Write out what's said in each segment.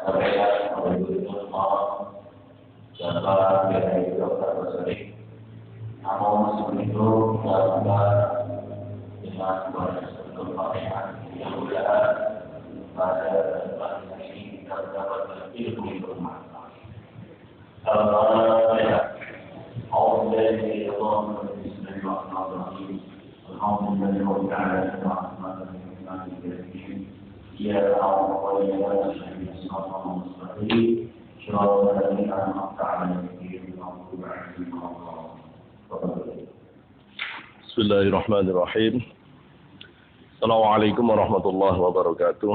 Saya menurut mau dapat dari dokter tersebut. Namun sebelum itu kita dengan bersetujuan Fatihah yang mulia pada kesempatan ini kita dapat ilmu yang bermanfaat. Bismillahirrahmanirrahim. Assalamualaikum warahmatullahi wabarakatuh.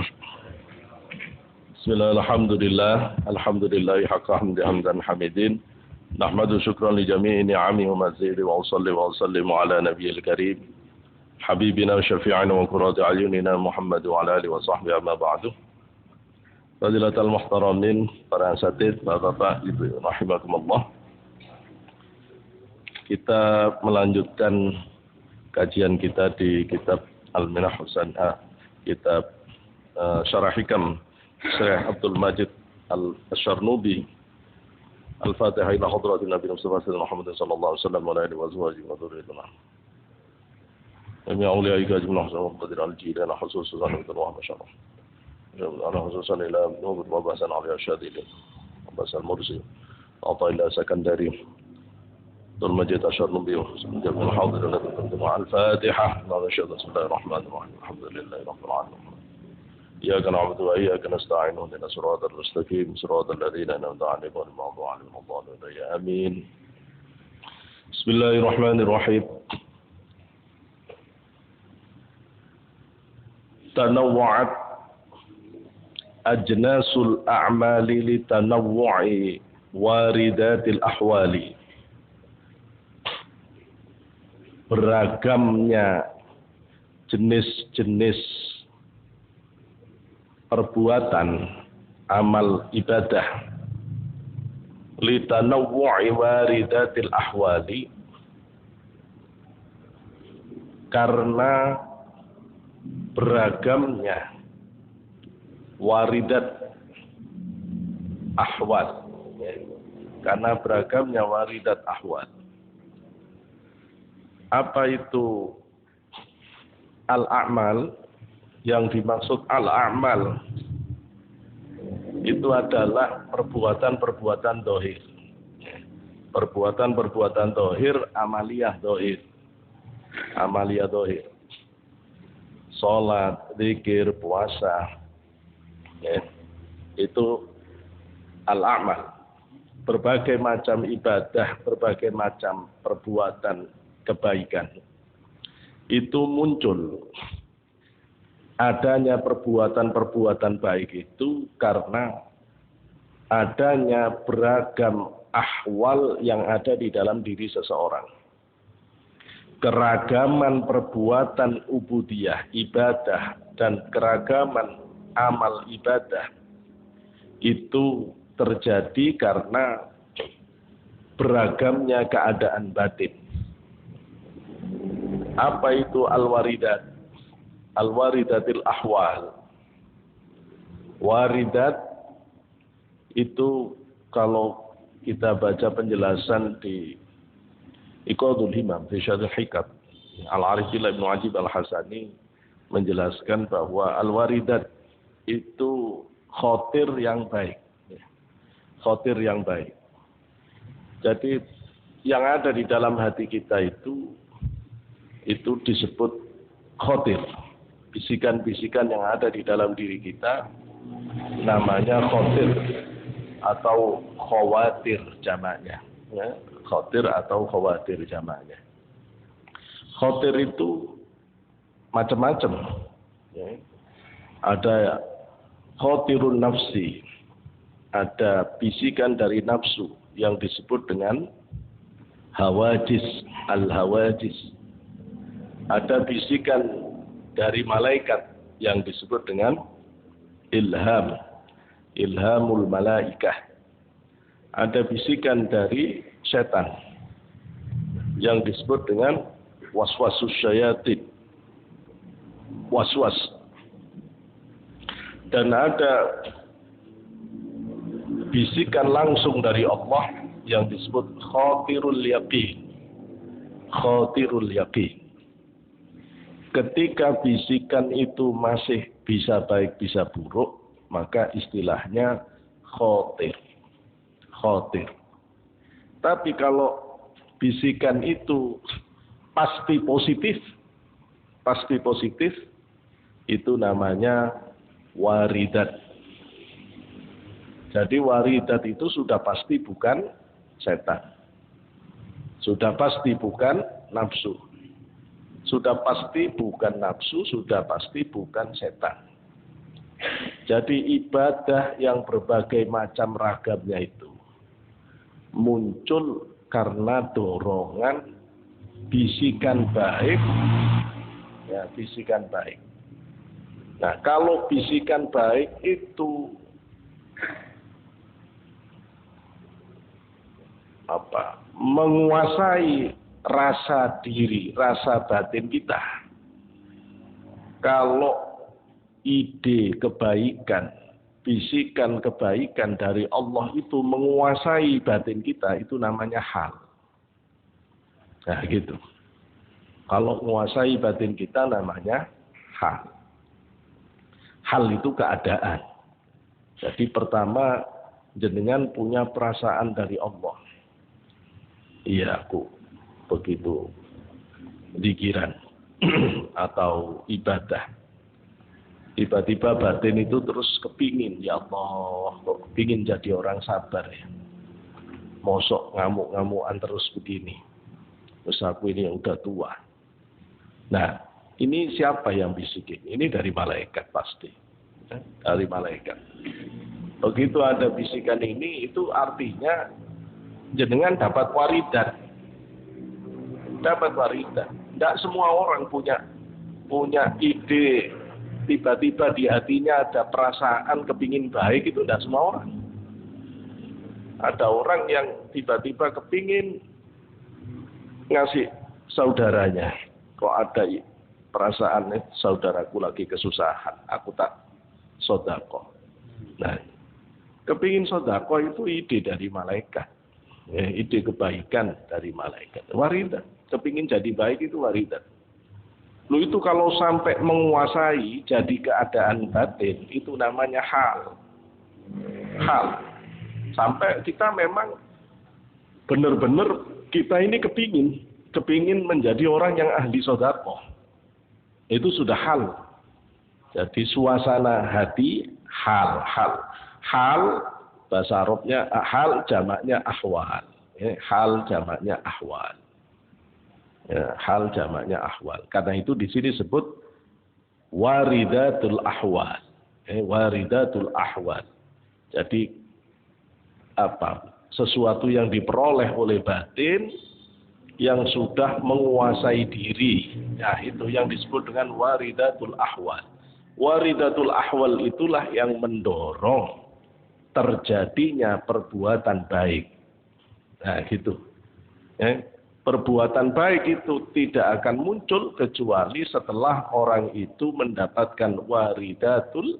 Bismillahirrahmanirrahim. Alhamdulillahi haqqa hamdi hamdan hamidin. Nahmadu syukran li jami'i ni'ami wa mazidi wa usalli wa usallimu ala nabiyil karim. Habibina wa syafi'ina wa qurrati ayunina Muhammad wa ala alihi wa sahbihi amma ba'du. Fadilatul muhtaramin, para asatidz, bapak, ibu, rahimakumullah. Kita melanjutkan kajian kita di kitab Al-Minah Husanah, kitab Syarah Hikam Syekh Abdul Majid Al-Syarnubi. Al-Fatihah ila hadratin Nabi Mustafa Muhammad sallallahu alaihi wasallam wa alihi wa sahbihi wa dzurriyyatihi. Amin auliya ikajmul hasan qadir al-jilan khususan wa masyaallah. Ana khususan ila nubut wa basan ala syadidin. Basal mursi. Atau ila sakandari. Abdul Majid Al-Syarnubi jamil hadirin al-Fatihah. Bismillahir rahmanir rahim. Alhamdulillahi rabbil alamin. إياك نعبد وإياك نستعين اهدنا الصراط المستقيم صراط الذين أنعمت عليهم غير المغضوب عليهم ولا الضالين آمين. بسم الله الرحمن الرحيم. تنوعت أجناس الأعمال لتنوع واردات الأحوال. Beragamnya jenis-jenis perbuatan amal ibadah litanawwu'i waridatil ahwali, karena beragamnya waridat ahwal, karena beragamnya waridat ahwal. Apa itu al-a'mal? Yang dimaksud al-a'mal itu adalah perbuatan-perbuatan dohir. Perbuatan-perbuatan dohir, amaliyah dohir. Amaliyah dohir. Salat, zikir, puasa. Itu al-a'mal. Berbagai macam ibadah, berbagai macam perbuatan kebaikan. Itu muncul. Adanya perbuatan-perbuatan baik itu karena adanya beragam ahwal yang ada di dalam diri seseorang. Keragaman perbuatan ubudiyah, ibadah, dan keragaman amal ibadah itu terjadi karena beragamnya keadaan batin. Apa itu al-waridat? Al-waridatil ahwal. Waridat itu kalau kita baca penjelasan di Iqadul Himam fi Syarh Hikam, Al-Arifillah Ibnu Ajib Al-Hasani menjelaskan bahwa al-waridat itu khotir yang baik. Khotir yang baik. Jadi yang ada di dalam hati kita itu disebut khotir. Bisikan-bisikan yang ada di dalam diri kita namanya khotir atau khawatir jamaknya. Ya, khotir atau khawatir jamaknya. Khotir itu macam-macam. Ya. Ada khotirun nafsi, ada bisikan dari nafsu yang disebut dengan hawajis, al-hawajis. Ada bisikan dari malaikat yang disebut dengan ilham, ilhamul malaikah. Ada bisikan dari setan yang disebut dengan waswasus syayatin, waswas. Dan ada bisikan langsung dari Allah yang disebut khatirul yaqin. Khatirul yaqin. Ketika bisikan itu masih bisa baik bisa buruk, maka istilahnya khatir. Khatir. Tapi kalau bisikan itu pasti positif, itu namanya waridat. Jadi waridat itu sudah pasti bukan setan. Sudah pasti bukan nafsu. Sudah pasti bukan nafsu, sudah pasti bukan setan. Jadi ibadah yang berbagai macam ragamnya itu muncul karena dorongan bisikan baik. Ya, bisikan baik. Nah, kalau bisikan baik itu menguasai rasa diri, rasa batin kita. Kalau ide kebaikan, bisikan kebaikan dari Allah itu menguasai batin kita, itu namanya hal. Nah, gitu. Kalau menguasai batin kita namanya hal. Hal itu keadaan. Jadi pertama, jenengan punya perasaan dari Allah. Iya, aku begitu zikiran atau ibadah. Tiba-tiba batin itu terus kepingin, ya Allah, kok kepingin jadi orang sabar ya. Mosok ngamuk-ngamukan terus begini. Terus aku ini udah tua. Nah, ini siapa yang bisikin? Ini dari malaikat pasti. Dari malaikat. Begitu ada bisikan ini, itu artinya jenengan dapat waridat. Dapat waridat. Tidak semua orang punya ide, tiba-tiba di hatinya ada perasaan kepingin baik, itu tidak semua orang. Ada orang yang tiba-tiba kepingin ngasih saudaranya. Kok ada perasaan saudaraku lagi kesusahan, aku tak sodako. Nah, kepingin sodako itu ide dari malaikat. Ide kebaikan dari malaikat. Waridat. Kepingin jadi baik itu waridat. Lu itu kalau sampai menguasai jadi keadaan batin, itu namanya hal. Hal. Sampai kita memang benar-benar kita ini kepingin menjadi orang yang ahli sedekah. Itu sudah hal. Jadi suasana hati hal. Hal bahasa Arabnya hal jamaknya ahwal. Hal jamaknya ahwal. Ya, hal jamaknya ahwal. Karena itu di sini disebut waridatul ahwal. Waridatul ahwal. Jadi sesuatu yang diperoleh oleh batin yang sudah menguasai diri. Nah, itu yang disebut dengan waridatul ahwal. Waridatul ahwal itulah yang mendorong terjadinya perbuatan baik. Nah, gitu. Perbuatan baik itu tidak akan muncul kecuali setelah orang itu mendapatkan waridatul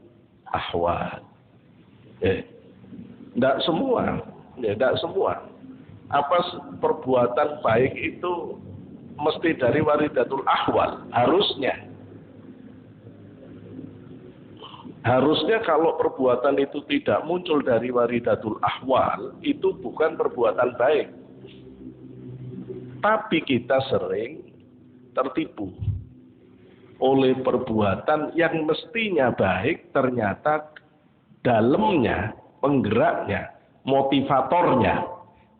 ahwal. Tidak semua. Tidak semua. Perbuatan baik itu mesti dari waridatul ahwal. Harusnya kalau perbuatan itu tidak muncul dari waridatul ahwal, itu bukan perbuatan baik. Tapi kita sering tertipu oleh perbuatan yang mestinya baik, ternyata dalamnya, penggeraknya, motivatornya,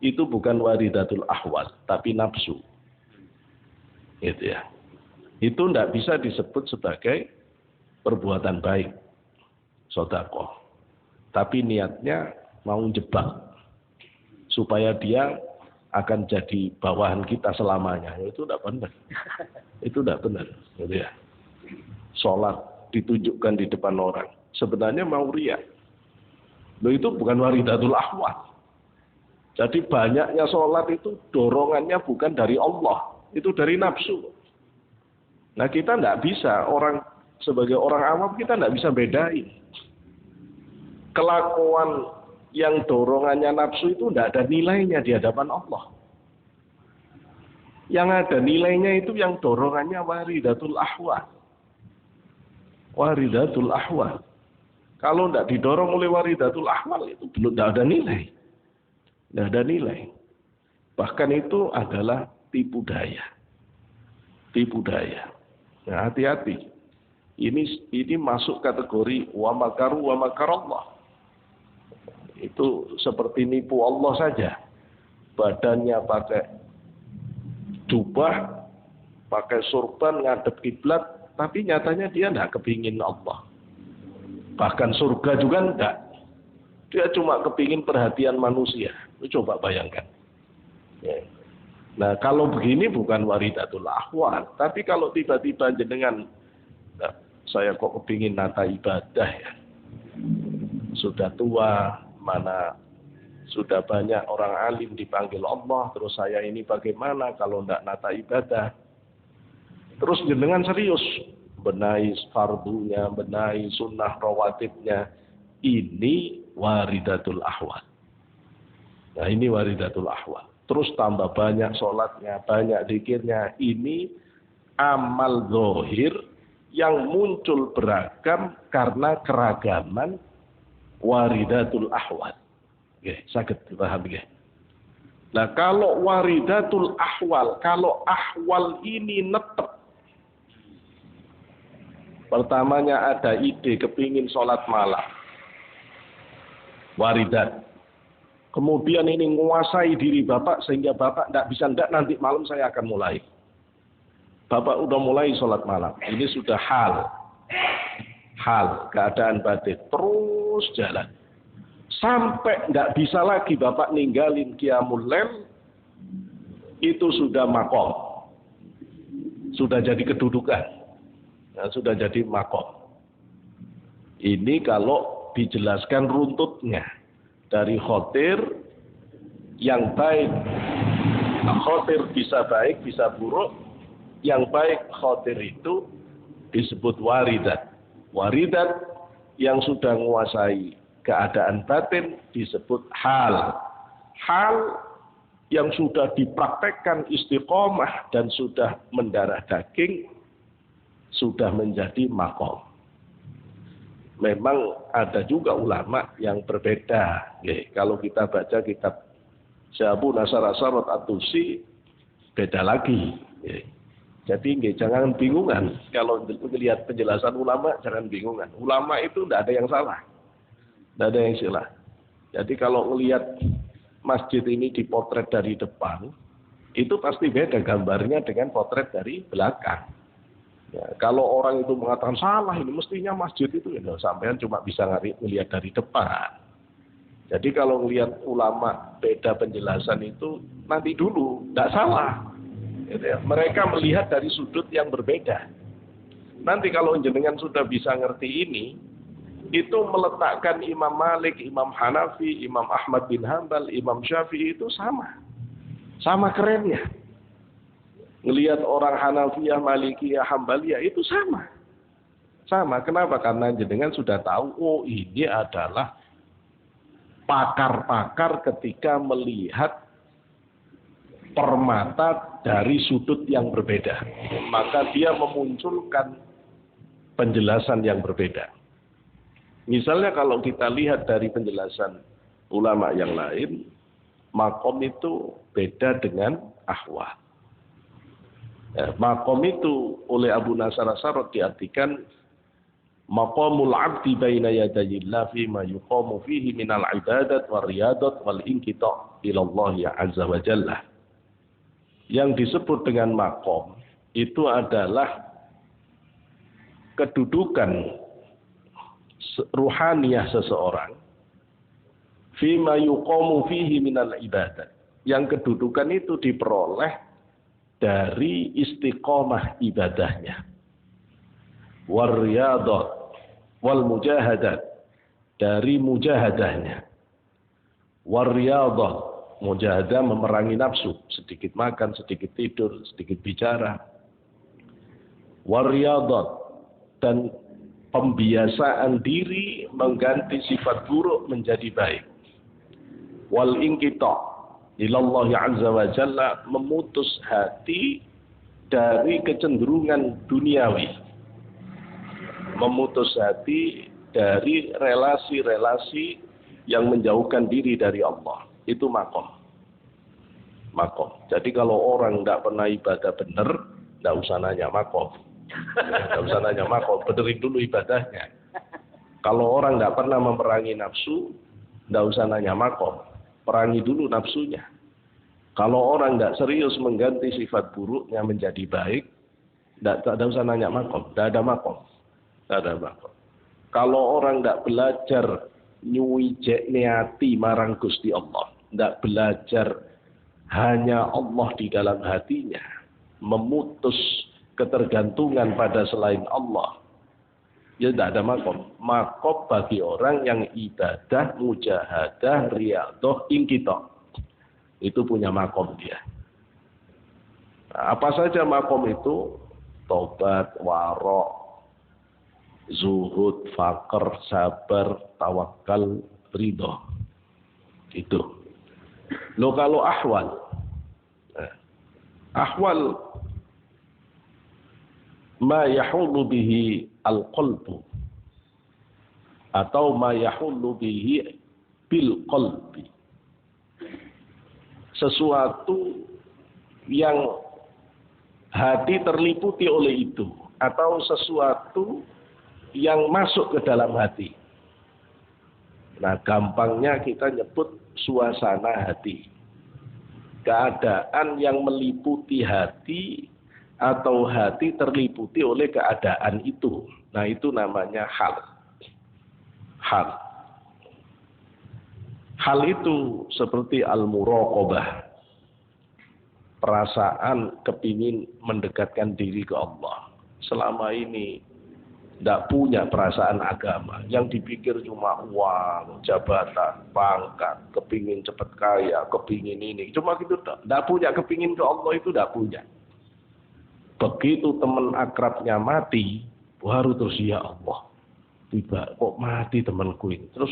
itu bukan waridatul ahwal, tapi nafsu. Gitu ya. Itu tidak bisa disebut sebagai perbuatan baik, sedekah. Tapi niatnya mau jebak supaya dia akan jadi bawahan kita selamanya. Itu tidak benar. Itu tidak benar. Gitu ya. Sholat ditunjukkan di depan orang. Sebenarnya mau riya. Itu bukan waridatul ahwal. Jadi banyaknya sholat itu dorongannya bukan dari Allah. Itu dari nafsu. Nah, kita tidak bisa, sebagai orang awam kita tidak bisa bedain kelakuan yang dorongannya nafsu itu tidak ada nilainya di hadapan Allah. Yang ada nilainya itu yang dorongannya waridatul ahwal. Waridatul ahwal. Kalau tidak didorong oleh waridatul ahwal itu belum tidak ada nilai. Tidak ada nilai. Bahkan itu adalah tipu daya. Tipu daya. Nah, hati-hati. Ini masuk kategori wa makaru wa makarallah. Itu seperti nipu Allah saja. Badannya pakai jubah, pakai sorban, ngadep kiblat, tapi nyatanya dia tidak kepingin Allah. Bahkan surga juga enggak. Dia cuma kepingin perhatian manusia. Coba bayangkan. Ya. Nah, kalau begini bukan waridatul ahwal. Tapi kalau tiba-tiba jenengan, nah, saya kok kepingin nata ibadah ya. Sudah tua, mana sudah banyak orang alim dipanggil Allah, terus saya ini bagaimana kalau tidak nata ibadah? Terus jenengan serius, benahi fardunya, benahi sunnah rawatibnya. Ini waridatul ahwal. Nah, ini waridatul ahwal. Terus tambah banyak sholatnya, banyak zikirnya. Ini amal zahir yang muncul beragam karena keragaman waridatul ahwal. Oke, sakit dipahami ya. Nah, kalau waridatul ahwal, kalau ahwal ini netep. Pertamanya ada ide kepingin sholat malam. Waridat. Kemudian ini menguasai diri Bapak sehingga Bapak tidak bisa, nanti malam saya akan mulai. Bapak udah mulai sholat malam. Ini sudah hal, keadaan batin. Terus jalan. Sampai tidak bisa lagi Bapak ninggalin qiyamul lail, itu sudah makom. Sudah jadi kedudukan. Nah, sudah jadi makom. Ini kalau dijelaskan runtutnya. Dari khotir yang baik. Nah, khotir bisa baik, bisa buruk. Yang baik khotir itu disebut waridat. Waridat yang sudah menguasai keadaan batin disebut hal. Hal yang sudah dipraktekkan istiqomah dan sudah mendarah daging sudah menjadi makom. Memang ada juga ulama yang berbeda. Kalau kita baca kitab Syabu Nasar Asarot Atusi, beda lagi. Jadi jangan bingungan. Kalau melihat penjelasan ulama, jangan bingungan. Ulama itu tidak ada yang salah. Tidak ada yang salah. Jadi kalau melihat masjid ini dipotret dari depan, itu pasti beda gambarnya dengan potret dari belakang. Ya, kalau orang itu mengatakan salah ini mestinya masjid itu ya sampean cuma bisa melihat dari depan. Jadi kalau melihat ulama beda penjelasan itu nanti dulu tidak salah. Gitu ya. Mereka melihat dari sudut yang berbeda. Nanti kalau jenengan sudah bisa ngerti ini, itu meletakkan Imam Malik, Imam Hanafi, Imam Ahmad bin Hanbal, Imam Syafi'i itu sama kerennya. Ngelihat orang Hanafiyah, Malikiyah, Hambaliyah itu sama. Sama. Kenapa? Karena jenengan sudah tahu, oh ini adalah pakar-pakar ketika melihat permata dari sudut yang berbeda. Maka dia memunculkan penjelasan yang berbeda. Misalnya kalau kita lihat dari penjelasan ulama yang lain, makom itu beda dengan ahwal. Makom itu oleh Abu Nasar Asarot diartikan maqamul abdi baina yadayillah fi ma yuqamu fihi minal ibadat wal riyadat wal inqita' ila Allah azza wa jalla. Yang disebut dengan makom itu adalah kedudukan ruhaniyah seseorang fi ma yuqamu fihi minal ibadat. Yang kedudukan itu diperoleh dari istiqomah ibadahnya. Wal riyadat wal mujahadat, dari mujahadahnya. Wal riyadat, mujahadah memerangi nafsu, sedikit makan, sedikit tidur, sedikit bicara. Wal riyadat, dan pembiasaan diri mengganti sifat buruk menjadi baik. Wal inqita ilallah azza wa jalla, memutus hati dari kecenderungan duniawi. Memutus hati dari relasi-relasi yang menjauhkan diri dari Allah. Itu makom. Makom. Jadi kalau orang tidak pernah ibadah benar, tidak usah nanya makom. Tidak usah nanya makom, benerin dulu ibadahnya. Kalau orang tidak pernah memerangi nafsu, tidak usah nanya makom. Perangi dulu nafsunya. Kalau orang tidak serius mengganti sifat buruknya menjadi baik, tidak usah nanya makom. Tidak ada makom. Tidak ada makom. Kalau orang tidak belajar nyuwijek niati marang Gusti Allah, tidak belajar hanya Allah di dalam hatinya, memutus ketergantungan pada selain Allah, ya tidak ada makom. Makom bagi orang yang ibadah, mujahadah, riyadhah, inqita. Itu punya makom dia. Nah, apa saja makom itu? Tobat, warok, zuhud, fakir, sabar, tawakal, ridho. Itu. Loh kalau ahwal. Ahwal ma yahullu bihi al-qalbu atau ma yahullu bihi bil qalbi. Sesuatu yang hati terliputi oleh itu, atau sesuatu yang masuk ke dalam hati. Nah, gampangnya kita nyebut suasana hati. Keadaan yang meliputi hati atau hati terliputi oleh keadaan itu. Nah, itu namanya hal. Hal. Hal itu seperti al-muraqabah. Perasaan kepingin mendekatkan diri ke Allah. Selama ini tidak punya perasaan agama. Yang dipikir cuma uang, jabatan, pangkat, kepingin cepat kaya, kepingin ini. Cuma gitu, tidak punya kepingin ke Allah itu tidak punya. Begitu teman akrabnya mati, baru terus ya Allah. Tiba kok mati temanku ini. Terus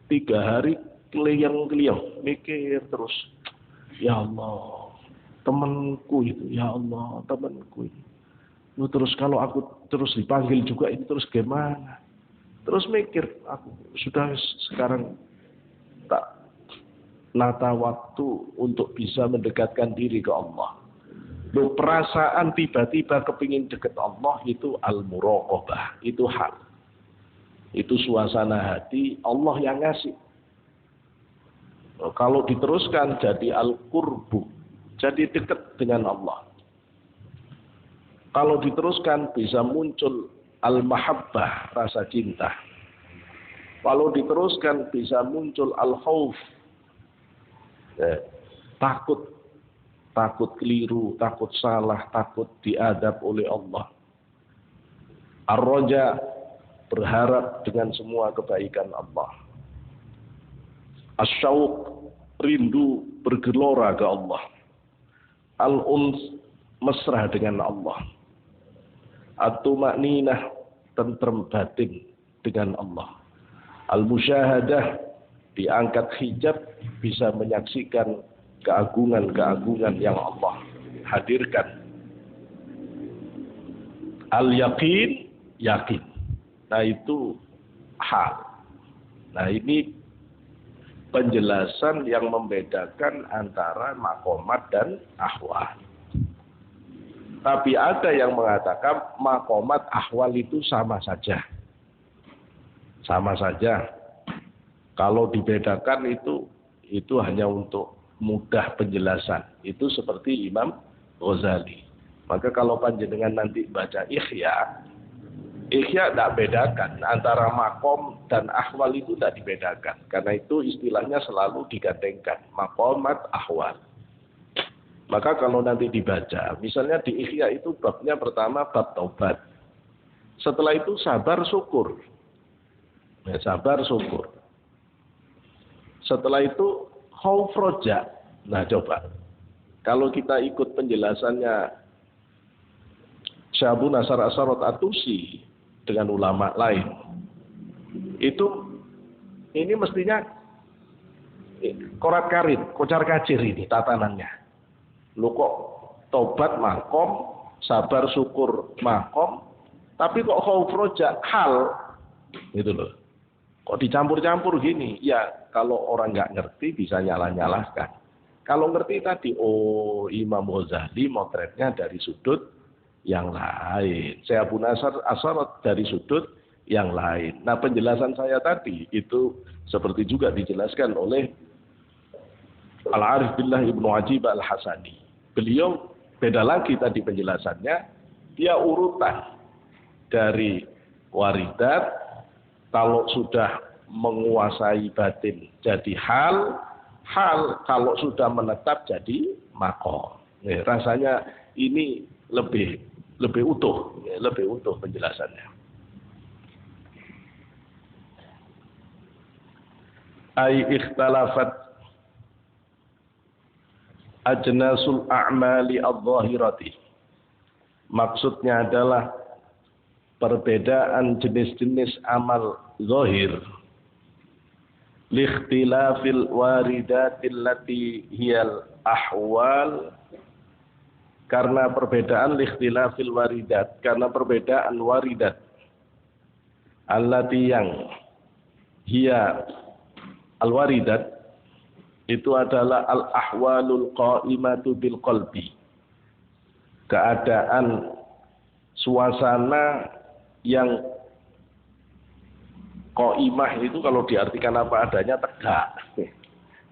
3 hari keliang-keliang, mikir terus. Ya Allah, temanku itu, ya Allah, temanku ini. Terus kalau aku terus dipanggil juga ini terus gimana? Terus mikir, aku sudah sekarang tak nata waktu untuk bisa mendekatkan diri ke Allah. Loh, perasaan tiba-tiba kepingin dekat Allah itu al-muraqabah, itu hal. Itu suasana hati Allah yang ngasih. Loh, kalau diteruskan jadi al-qurbu, jadi dekat dengan Allah. Kalau diteruskan bisa muncul al-mahabbah, rasa cinta. Kalau diteruskan bisa muncul al-khauf, takut. Takut keliru, takut salah, takut diadab oleh Allah. Ar-raja, berharap dengan semua kebaikan Allah. Asyauq, rindu bergelora ke Allah. Al-uns, mesra dengan Allah. At-tuma'ninah, tentrem batin dengan Allah. Al-musyahadah, diangkat hijab, bisa menyaksikan keagungan-keagungan yang Allah hadirkan. Al-yaqin, yakin. Nah itu hal. Nah ini penjelasan yang membedakan antara makomat dan ahwal. Tapi ada yang mengatakan makomat ahwal itu sama saja. Sama saja. Kalau dibedakan itu hanya untuk mudah penjelasan. Itu seperti Imam Ghazali. Maka kalau panjenengan nanti baca Ihya tidak bedakan. Antara makom dan ahwal itu tidak dibedakan. Karena itu istilahnya selalu digandengkan. Makomat, ahwal. Maka kalau nanti dibaca, misalnya di Ihya itu babnya pertama bab taubat. Setelah itu sabar syukur. Ya, sabar syukur. Setelah itu khauf roja. Nah coba, kalau kita ikut penjelasannya Syekh Abu Nasr As-Sarat At-Tusi dengan ulama lain, ini mestinya korat karit, kocar kacir ini tatanannya. Lu kok tobat makom, sabar syukur makom, tapi kok khauf roja hal, gitu loh. Kok dicampur-campur gini? Ya kalau orang nggak ngerti bisa nyalah-nyalahkan. Kalau ngerti tadi, oh Imam Ghazali motretnya dari sudut yang lain. Saya Abu Nasr Asyarat dari sudut yang lain. Nah penjelasan saya tadi itu seperti juga dijelaskan oleh Al-Arif Billah Ibnu Ajib Al-Hasani. Beliau beda lagi tadi penjelasannya. Dia urutan dari waridat, kalau sudah menguasai batin jadi hal kalau sudah menetap jadi makom. Rasanya ini lebih utuh, penjelasannya. Ai ikhtalafat ajnasul a'mali adh-dhahirati. Maksudnya adalah perbedaan jenis-jenis amal zahir. Likhtilafil waridatil lati hiyal ahwal, karena perbedaan likhtilafil waridat, karena perbedaan waridat allati yang hiya al-waridat itu adalah al-ahwalul qa'imatu bil qalbi, keadaan suasana yang qa'imah itu kalau diartikan apa adanya tegak.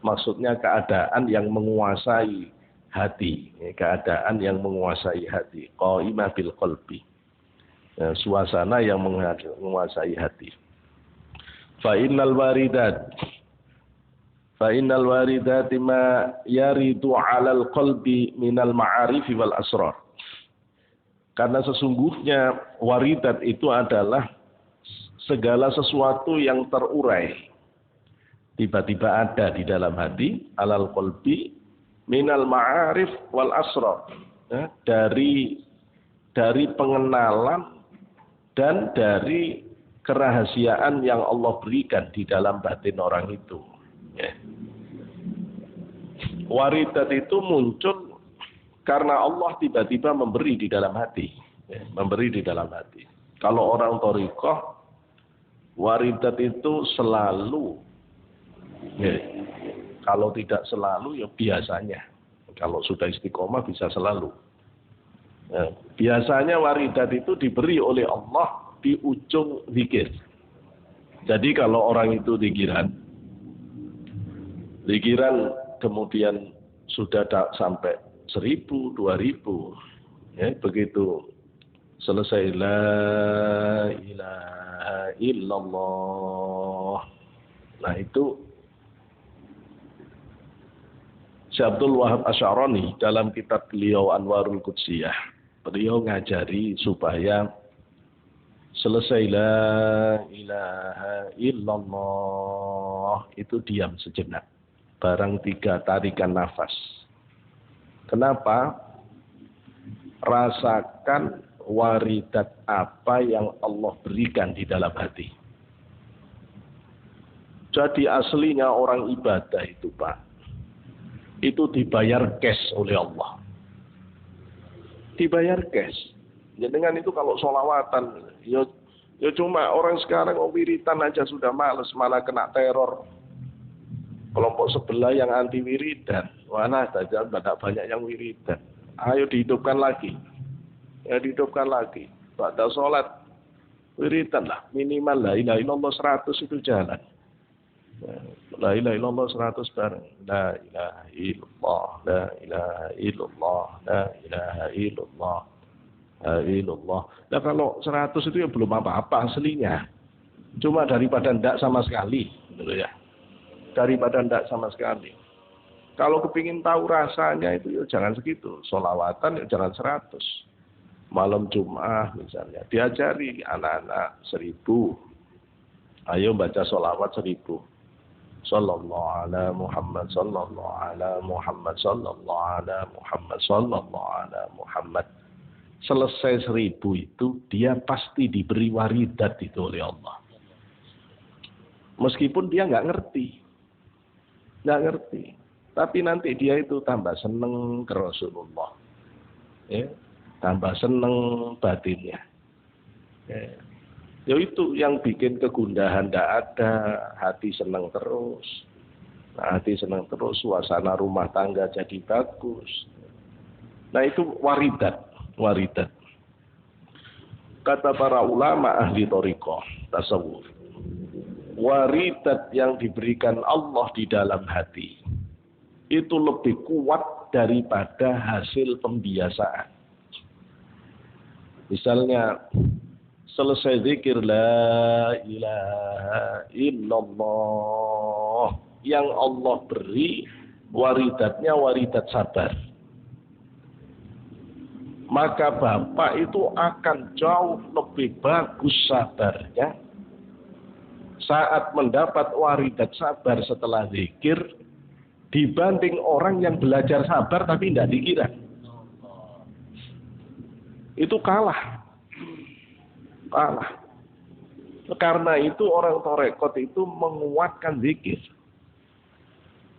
Maksudnya keadaan yang menguasai hati, keadaan yang menguasai hati. Qa'imah bil qalbi. Suasana yang menguasai hati. Fa innal waridat ma yaridu 'alal qalbi minal ma'arif wal asrar. Karena sesungguhnya waridat itu adalah segala sesuatu yang terurai, tiba-tiba ada di dalam hati, alal qalbi minal ma'arif wal asrar, dari pengenalan dan dari kerahasiaan yang Allah berikan di dalam batin orang itu. Waridat itu muncul karena Allah tiba-tiba memberi di dalam hati, memberi di dalam hati. Kalau orang thariqah, waridat itu selalu, kalau tidak selalu ya biasanya. Kalau sudah istiqomah bisa selalu. Biasanya waridat itu diberi oleh Allah di ujung zikir. Jadi kalau orang itu zikiran kemudian sudah sampai 1000, 2000, begitu selesai la ilaha illallah. Nah itu Syekh Abdul Wahab Asy'arani dalam kitab beliau Anwarul Qudsiyah, beliau ngajari supaya selesai la ilaha illallah itu diam sejenak, barang 3 tarikan nafas. Kenapa? Rasakan waridat apa yang Allah berikan di dalam hati. Jadi aslinya orang ibadah itu Pak, itu dibayar cash oleh Allah. Dibayar cash. Ya dengan itu kalau sholawatan, ya cuma orang sekarang wiritan aja sudah males, malah kena teror. Kelompok sebelah yang anti wiridan, mana saja banyak yang wiridan. Ayo dihidupkan lagi. Ya dihidupkan lagi. Pada sholat wiridan lah, minimal la ilaha illallah 100 itu jalan. La ilaha illallah 100 bareng. La ilaha illallah, la ilaha illallah, la ilaha illallah, la illallah. Nah kalau 100 itu ya belum apa-apa aslinya. Cuma daripada ndak sama sekali, gitu ya. Daripada ndak sama sekali. Kalau kepingin tahu rasanya itu ya jangan segitu. Sholawatan ya jangan 100. Malam Jumat misalnya. Diajari anak-anak 1000. Ayo baca sholawat 1000. Sallallahu ala Muhammad, sallallahu ala Muhammad, sallallahu ala Muhammad, sallallahu ala Muhammad. Selesai 1000 itu dia pasti diberi waridat itu oleh Allah. Meskipun dia nggak ngerti. nggak ngerti. Tapi nanti dia itu tambah seneng ke Rasulullah. Ya, tambah seneng batinnya. Ya. Ya itu yang bikin kegundahan ndak ada, hati seneng terus. Nah, hati seneng terus, suasana rumah tangga jadi bagus. Nah itu waridat. Kata para ulama ahli thariqah tasawuf, waridat yang diberikan Allah di dalam hati itu lebih kuat daripada hasil pembiasaan. Misalnya selesai zikir la ilaha illallah, yang Allah beri waridatnya waridat sabar, maka bapak itu akan jauh lebih bagus sabarnya saat mendapat waridat sabar setelah zikir dibanding orang yang belajar sabar tapi tidak dikira. Itu kalah. Karena itu orang tarekat itu menguatkan zikir.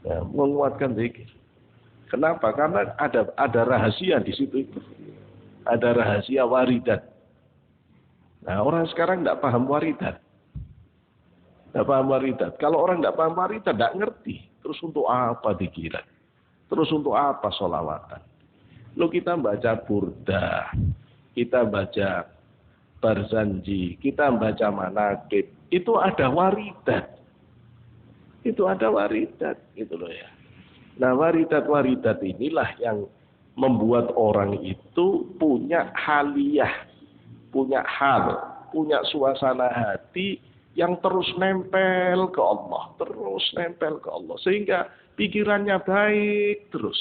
Ya, menguatkan zikir. Kenapa? Karena ada rahasia di situ itu. Ada rahasia waridat. Nah, orang sekarang tidak paham waridat. Tidak paham waridat. Kalau orang tidak paham waridat, tidak ngerti. Terus untuk apa dikiran? Terus untuk apa sholawatan? Lalu kita baca burdah, kita baca barzanji, kita baca manaqib. Itu ada waridat. Itu ada waridat. Gitu loh ya. Nah, waridat-waridat inilah yang membuat orang itu punya haliyah, punya hal, punya suasana hati yang terus nempel ke Allah, sehingga pikirannya baik terus.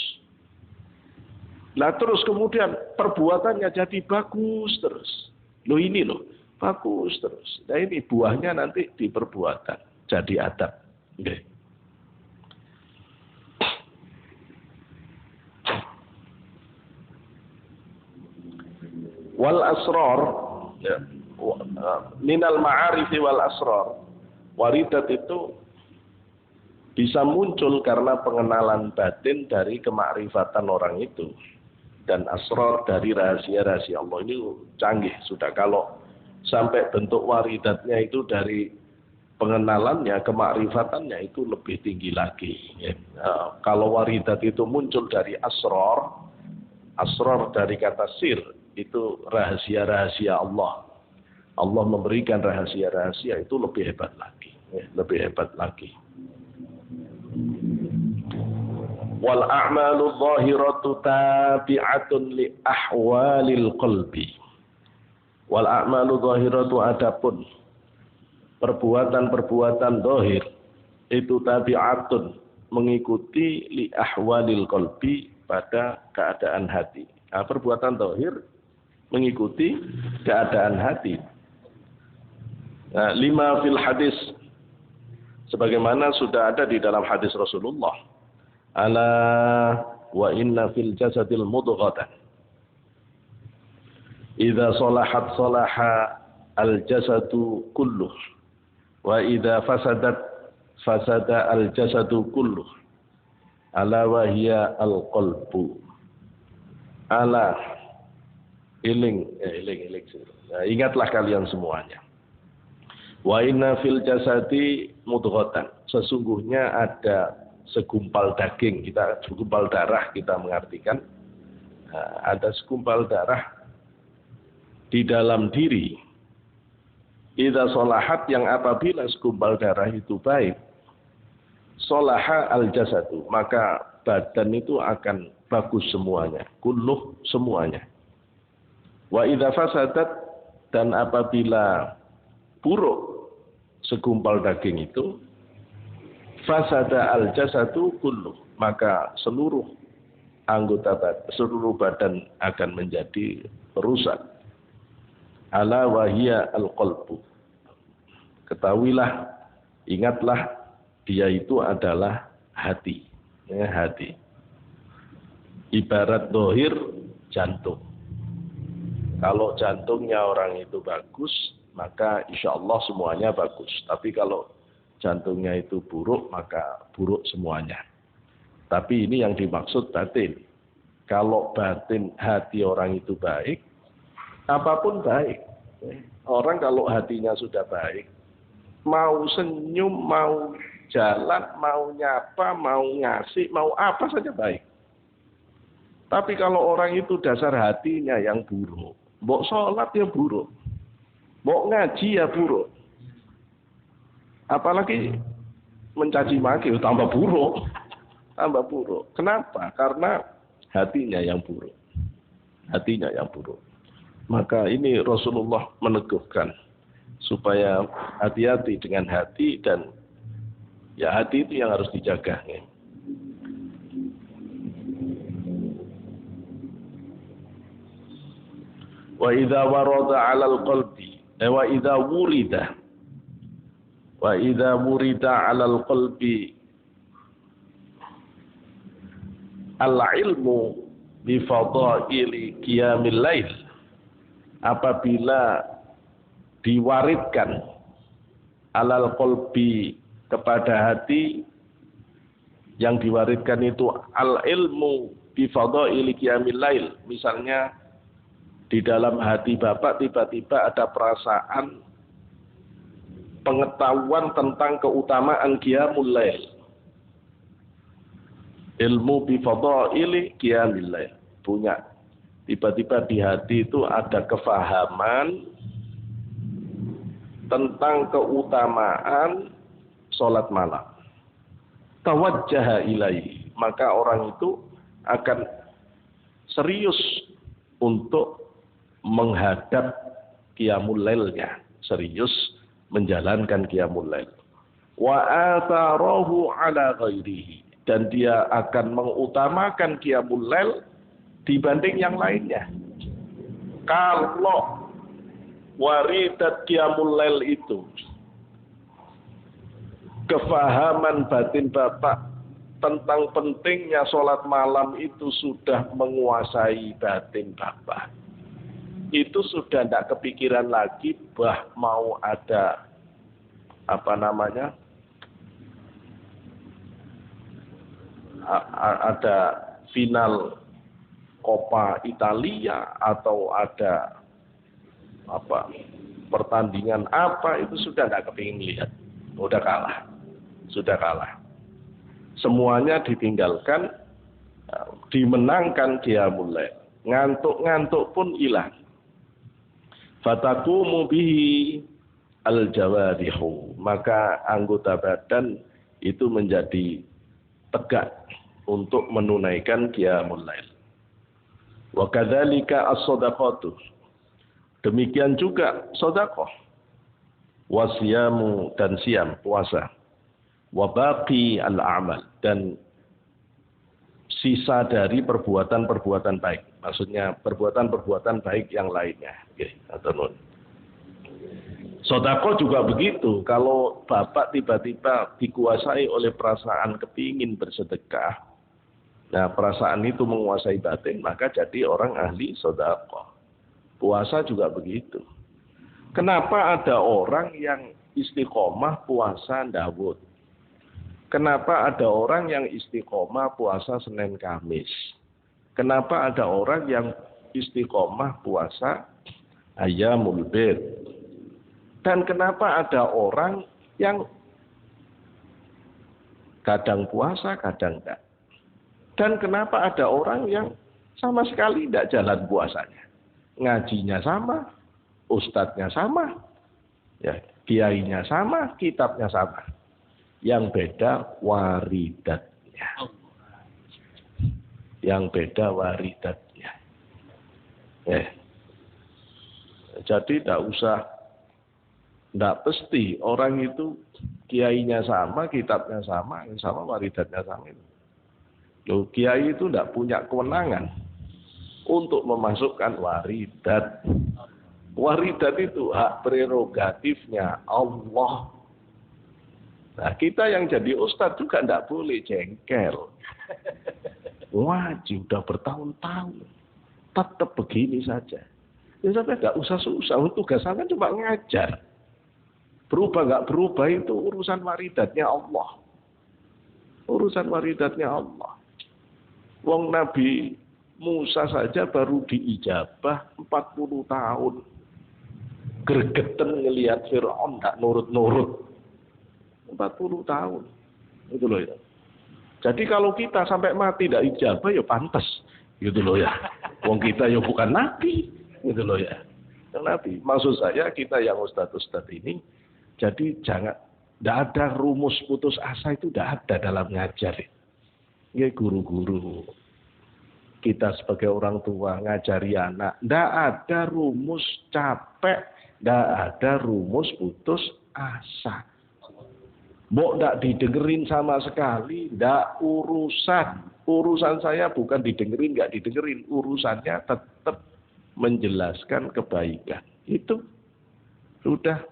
Nah terus kemudian perbuatannya jadi bagus terus. Bagus terus. Nah ini buahnya nanti di perbuatan, jadi adab. Okay. Wal asrar, ya, minal ma'arifi wal asrar. Waridat itu bisa muncul karena pengenalan batin dari kemakrifatan orang itu, dan asrar dari rahasia-rahasia Allah. Ini canggih sudah. Kalau sampai bentuk waridatnya itu dari pengenalannya, kemakrifatannya itu lebih tinggi lagi. Ya. Kalau waridat itu muncul dari asrar dari kata sir, itu rahasia-rahasia Allah. Allah memberikan rahasia-rahasia itu lebih hebat lagi. Ya, lebih hebat lagi. Wal a'malu dhahiratu tabi'atun li ahwalil qalbi. Wal a'malu dhahiratu, adapun perbuatan-perbuatan zahir itu tabi'atun, mengikuti li ahwalil qalbi, pada keadaan hati. Nah, perbuatan zahir mengikuti keadaan hati. Nah, 5 fil hadis, sebagaimana sudah ada di dalam hadis Rasulullah. Ala wa inna fil jasadil mudghatan. Idza salahat salaha al jasadu kulluh. Wa idza fasadat fasada al jasadu kulluh. Ala wa hiya al qalbu. Ala, iling. Nah, ingatlah kalian semuanya. Wa inna fil jasadi mudghatan. Sesungguhnya ada segumpal daging, segumpal darah kita mengartikan. Nah, ada segumpal darah di dalam diri. Idza sholahat, yang apabila segumpal darah itu baik, sholaha al jasadu, maka badan itu akan bagus semuanya, kulluh, semuanya. Wa idza fasadat, dan apabila buruk segumpal daging itu, fasada al jasadu kulluh, maka seluruh anggota badan, seluruh badan akan menjadi rusak. Ala wahia al qalbu. Ketahuilah, ingatlah, dia itu adalah hati. Ya, hati. Ibarat dohir jantung. Kalau jantungnya orang itu bagus, maka insya Allah semuanya bagus. Tapi kalau jantungnya itu buruk, maka buruk semuanya. Tapi ini yang dimaksud batin. Kalau batin hati orang itu baik, apapun baik. Orang kalau hatinya sudah baik, mau senyum, mau jalan, mau nyapa, mau ngasih, mau apa saja baik. Tapi kalau orang itu dasar hatinya yang buruk, mbok sholat ya buruk, mbok ngaji ya buruk. Apalagi mencaci maki, tambah buruk. Tambah buruk. Kenapa? Karena hatinya yang buruk. Hatinya yang buruk. Maka ini Rasulullah meneguhkan supaya hati-hati dengan hati, dan ya hati itu yang harus dijaga. Wa idza warada 'alal qalbi wa idza wurida 'alal qalbi al-ilmu bi fadaili qiyamil lail, apabila diwaridkan alal qalbi kepada hati, yang diwaridkan itu al-ilmu bi fadaili qiyamil lail, misalnya di dalam hati Bapak tiba-tiba ada perasaan pengetahuan tentang keutamaan qiyamul lail. Ilmu bi fadaili qiyamil lail. Punya. Tiba-tiba di hati itu ada kefahaman tentang keutamaan sholat malam. Tawajjaha ilaihi. Maka orang itu akan serius untuk menghadap qiyamul lailnya. Serius menjalankan qiyamul lail. Wa atharahu ala ghairihi. Dan dia akan mengutamakan qiyamul lail dibanding yang lainnya. Kalau waridat qiyamul lail itu, kefahaman batin Bapak tentang pentingnya sholat malam itu sudah menguasai batin Bapak, itu sudah tidak kepikiran lagi mau ada ada final Coppa Italia atau ada pertandingan itu sudah tidak kepingin lihat. Sudah kalah. Semuanya ditinggalkan, dimenangkan qiyamul lail. Ngantuk-ngantuk pun hilang. Fataqumu bihi al-jawarihu. Maka anggota badan itu menjadi tegak untuk menunaikan qiyamul lail. Wa kadzalika as-shadaqatu. Demikian juga sedekah. Wasiyamu, dan siam, puasa. Wa baqi al-a'mal, dan sisa dari perbuatan-perbuatan baik. Maksudnya perbuatan-perbuatan baik yang lainnya. Sedekah juga begitu. Kalau Bapak tiba-tiba dikuasai oleh perasaan kepingin bersedekah, nah perasaan itu menguasai batin, maka jadi orang ahli sedekah. Puasa juga begitu. Kenapa ada orang yang istiqomah puasa Daud? Kenapa ada orang yang istiqomah puasa Senin Kamis? Kenapa ada orang yang istiqomah puasa Ayyamul Bid? Dan kenapa ada orang yang kadang puasa, kadang enggak? Dan kenapa ada orang yang sama sekali tidak jalan puasanya? Ngajinya sama, ustadznya sama, ya, kiainya sama, kitabnya sama. Yang beda waridatnya. Jadi tidak pasti orang itu kiainya sama, kitabnya sama, waridatnya sama itu. Loh, kiai itu tidak punya kewenangan untuk memasukkan waridat. Waridat itu hak prerogatifnya Allah. Nah, kita yang jadi ustadz juga tidak boleh jengkel. Wajib sudah bertahun-tahun tetap begini saja. Ya sampai tidak usah susah. Tugas saya cuma ngajar. Berubah nggak berubah itu urusan waridatnya Allah. Urusan waridatnya Allah. Wong Nabi Musa saja baru diijabah 40 tahun. Gregeten ngelihat Fir'aun nggak nurut-nurut. 40 tahun. Itu loh ya. Jadi kalau kita sampai mati tidak ijabah ya pantas. Gitu loh ya. Wong kita ya bukan Nabi. Gitu loh ya. Nabi. Maksud saya kita yang ustadz-ustadz ini, jadi jangan, tidak ada rumus putus asa itu tidak ada dalam ngajar. Ya guru-guru. Kita sebagai orang tua ngajari anak, tidak ada rumus capek, tidak ada rumus putus asa. Mbok tidak didengerin sama sekali, tidak urusan. Urusan saya bukan didengerin, nggak didengerin. Urusannya tetap menjelaskan kebaikan. Itu sudah.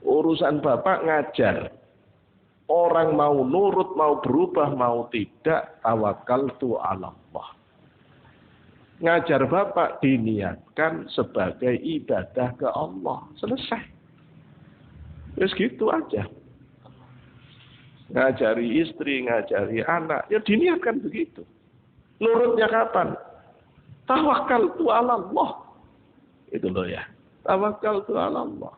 Urusan Bapak ngajar. Orang mau nurut, mau berubah, mau tidak, tawakkaltu 'ala Allah. Ngajar Bapak diniatkan sebagai ibadah ke Allah. Selesai. Terus gitu aja. Ngajari istri, ngajari anak, ya diniatkan begitu. Nurutnya kapan? Tawakkaltu 'ala Allah. Itu loh ya. Tawakkaltu 'ala Allah.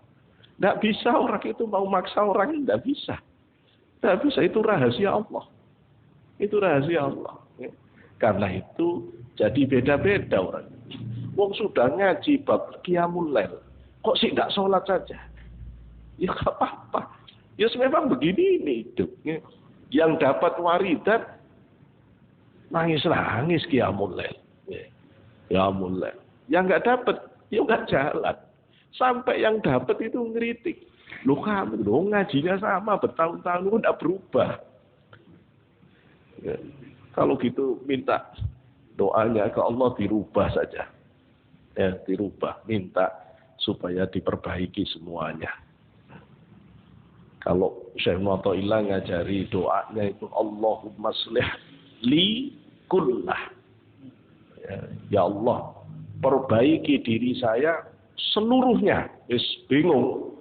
Tidak bisa orang itu mau maksa orang, tidak bisa. Tidak bisa, itu rahasia Allah. Itu rahasia Allah. Karena itu jadi beda-beda orang. Wong sudah ngaji bab qiyamul lail, kok sih tidak sholat saja? Ya nggak apa-apa. Ya memang begini ini hidupnya. Yang dapat waridat nangis-nangis qiyamul lail. Qiyamul lail. Yang nggak dapat, ya nggak jalan. Sampai yang dapat itu ngeritik. Loh kamu dong ngajinya sama bertahun-tahun itu tidak berubah. Ya. Kalau gitu minta doanya ke Allah dirubah saja. Ya, dirubah. Minta supaya diperbaiki semuanya. Kalau Syekh Mu'ta'ilah ngajari doanya itu Allahumma shlih li kullah. Ya Allah, perbaiki diri saya seluruhnya. Wis bingung.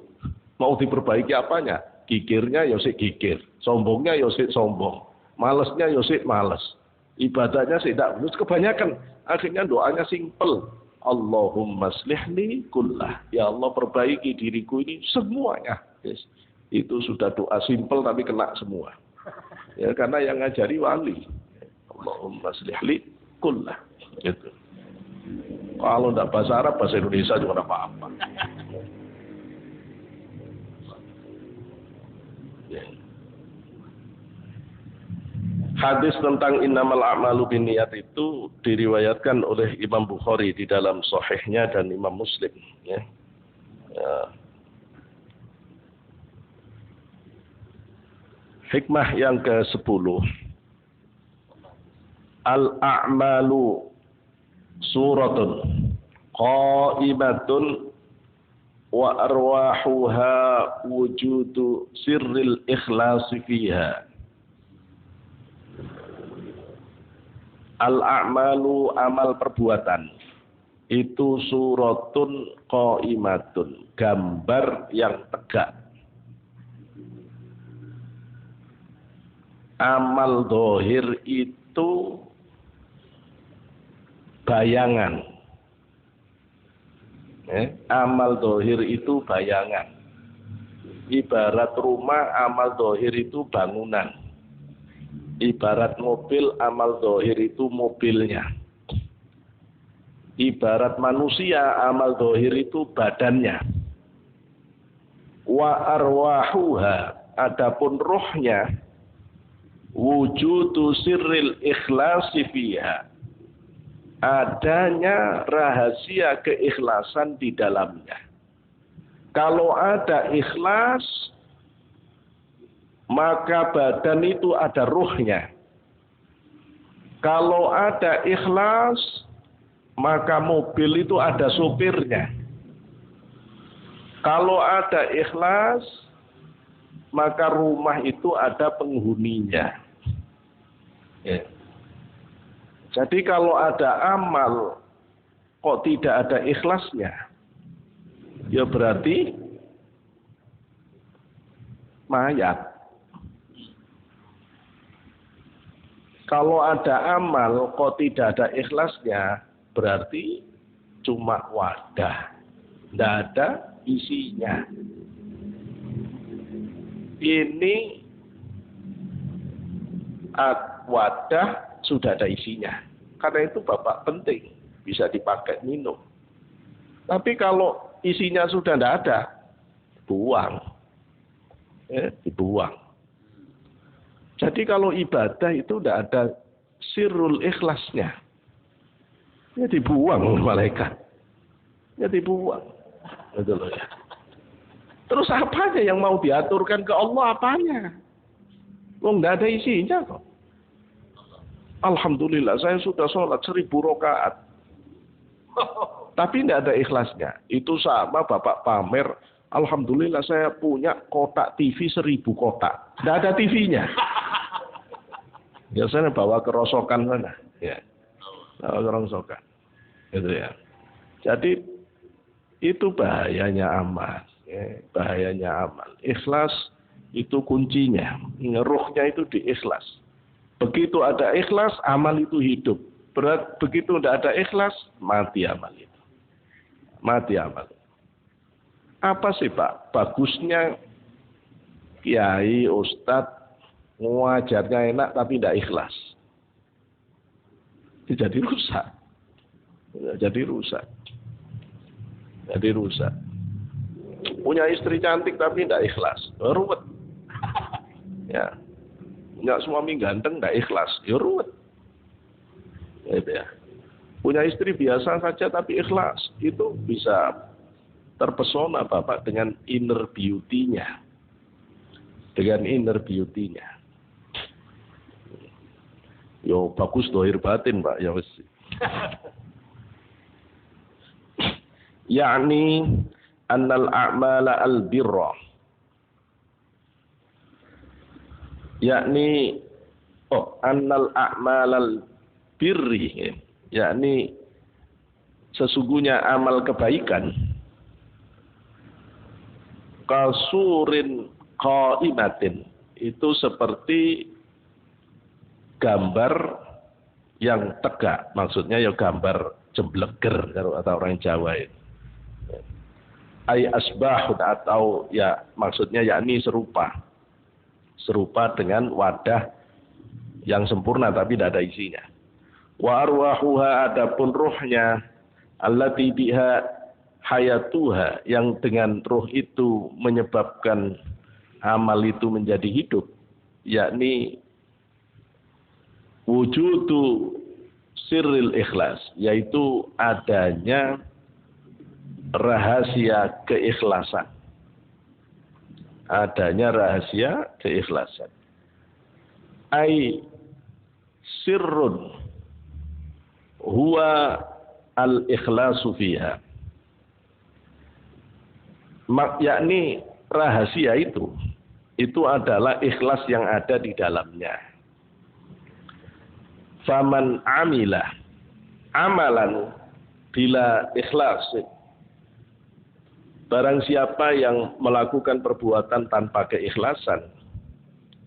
Mau diperbaiki apanya? Gigirnya ya sik gigir, sombongnya ya sik sombong, malesnya ya sik males, ibadahnya sik tidak terus kebanyakan. Akhirnya doanya simpel. Allahumma shlihli kullah. Ya Allah perbaiki diriku ini semuanya. Yes. Itu sudah doa simpel tapi kena semua. Ya karena yang ngajari wali. Allahumma shlihli kullah. Gitu. Kalau tidak bahasa Arab, bahasa Indonesia juga tidak apa-apa. Hadis tentang innamal a'malu binniyat itu diriwayatkan oleh Imam Bukhari di dalam sahihnya dan Imam Muslim. Ya. Hikmah yang ke-10. Al-a'malu suratun qa'imatun wa arwahuha wujudu sirril ikhlasi fiha. Al-a'malu amal perbuatan itu suratun qa'imatun, gambar yang tegak. Amal dohir itu bayangan. Amal dohir itu bayangan. Ibarat rumah, amal dohir itu bangunan. Ibarat mobil, amal dohir itu mobilnya. Ibarat manusia, amal dohir itu badannya. Wa arwahuha, adapun rohnya, wujudu sirril ikhlasi fiha, adanya rahasia keikhlasan di dalamnya. Kalau ada ikhlas, maka badan itu ada ruhnya. Kalau ada ikhlas, maka mobil itu ada supirnya. Kalau ada ikhlas, maka rumah itu ada penghuninya. Ya. Jadi kalau ada amal, kok tidak ada ikhlasnya, ya berarti mayat. Kalau ada amal kok tidak ada ikhlasnya, berarti cuma wadah, tidak ada isinya. Ini wadah sudah ada isinya. Karena itu Bapak penting, bisa dipakai minum. Tapi kalau isinya sudah tidak ada, buang. Dibuang. Jadi kalau ibadah itu tidak ada sirrul ikhlasnya. Ya dibuang malaikat. Ya dibuang. Betul ya. Terus apanya yang mau diaturkan ke Allah apanya? Tidak ada isinya kok. Alhamdulillah saya sudah sholat 1000 rakaat. Tapi tidak ada ikhlasnya. Itu sama Bapak pamer. Alhamdulillah saya punya kotak TV 1000 kotak. Tidak ada TV-nya. Biasanya bawa kerosokan sana. Ya. Bawa kerosokan. Gitu ya. Jadi itu bahayanya amal. Ya. Bahayanya amal. Ikhlas itu kuncinya. Ruhnya itu di ikhlas. Begitu ada ikhlas, amal itu hidup. Begitu tidak ada ikhlas, mati amal itu. Mati amal. Apa sih Pak? Bagusnya kiai, ustadz, ngajarnya enak tapi tidak ikhlas. Jadi rusak. Jadi rusak. Jadi rusak. Punya istri cantik tapi tidak ikhlas. Ruwet. Ya. Punya suami ganteng tidak ikhlas. Ya ruwet. Gitu ya. Punya istri biasa saja tapi ikhlas. Itu bisa terpesona Bapak dengan inner beauty-nya. Dengan inner beauty-nya. Yo bagus dohir batin Pak ya wis. Yakni annal a'mala al-birra. Yakni annal a'mal al-birri. Yakni sesungguhnya amal kebaikan kasurin qaimatin itu seperti gambar yang tegak, maksudnya ya gambar jembleger kalau kata orang Jawa itu. Ai asbahun atau ya maksudnya yakni serupa dengan wadah yang sempurna tapi tidak ada isinya. Wa arwahuha adapun ruhnya allati biha hayatuha yang dengan ruh itu menyebabkan amal itu menjadi hidup, yakni wujudu sirril ikhlas, yaitu adanya rahasia keikhlasan. Adanya rahasia keikhlasan. Ai sirrun huwa al-ikhlasu fiha. Yakni rahasia itu adalah ikhlas yang ada di dalamnya. Faman amila amalan bila ikhlas, barang siapa yang melakukan perbuatan tanpa keikhlasan,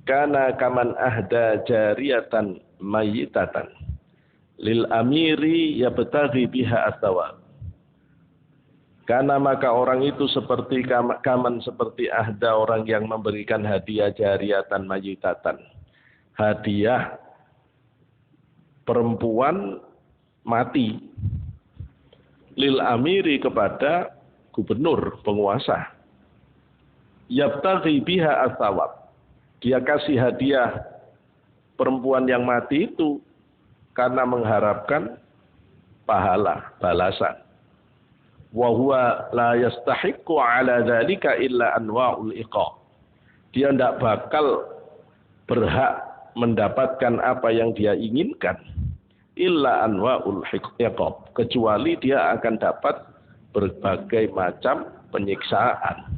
kana kaman ahda jariyatan mayyitatan lil amiri yabtaghi biha as-sawab. Karena maka orang itu seperti kaman seperti ahda orang yang memberikan hadiah jariyatan mayyitatan, hadiah perempuan mati, lil amiri kepada gubernur, penguasa. Yabtaghi biha as-sawab. Dia kasih hadiah perempuan yang mati itu karena mengharapkan pahala, balasan. Wa huwa la yastahiqqu ala dzalika illa anwa'ul iqab. Dia tidak bakal berhak mendapatkan apa yang dia inginkan illa anwa'ul iqab, kecuali dia akan dapat berbagai macam penyiksaan.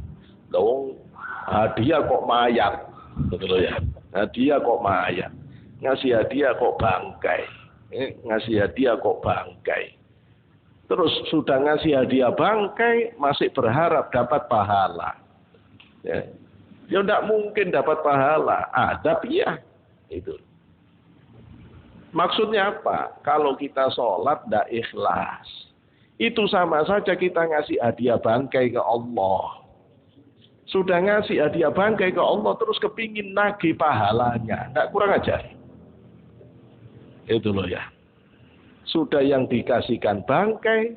Dong, hadiah kok mayat, betul ya? Hadiah kok mayat, ngasih hadiah kok bangkai, ngasih hadiah kok bangkai. Terus sudah ngasih hadiah bangkai masih berharap dapat pahala. Ya. Ya tidak mungkin dapat pahala. Adab iya. Itu. Maksudnya apa? Kalau kita sholat tidak ikhlas. Itu sama saja kita ngasih hadiah bangkai ke Allah. Sudah ngasih hadiah bangkai ke Allah, terus kepingin nagih pahalanya. Tidak kurang ajar. Itu loh ya. Sudah yang dikasihkan bangkai,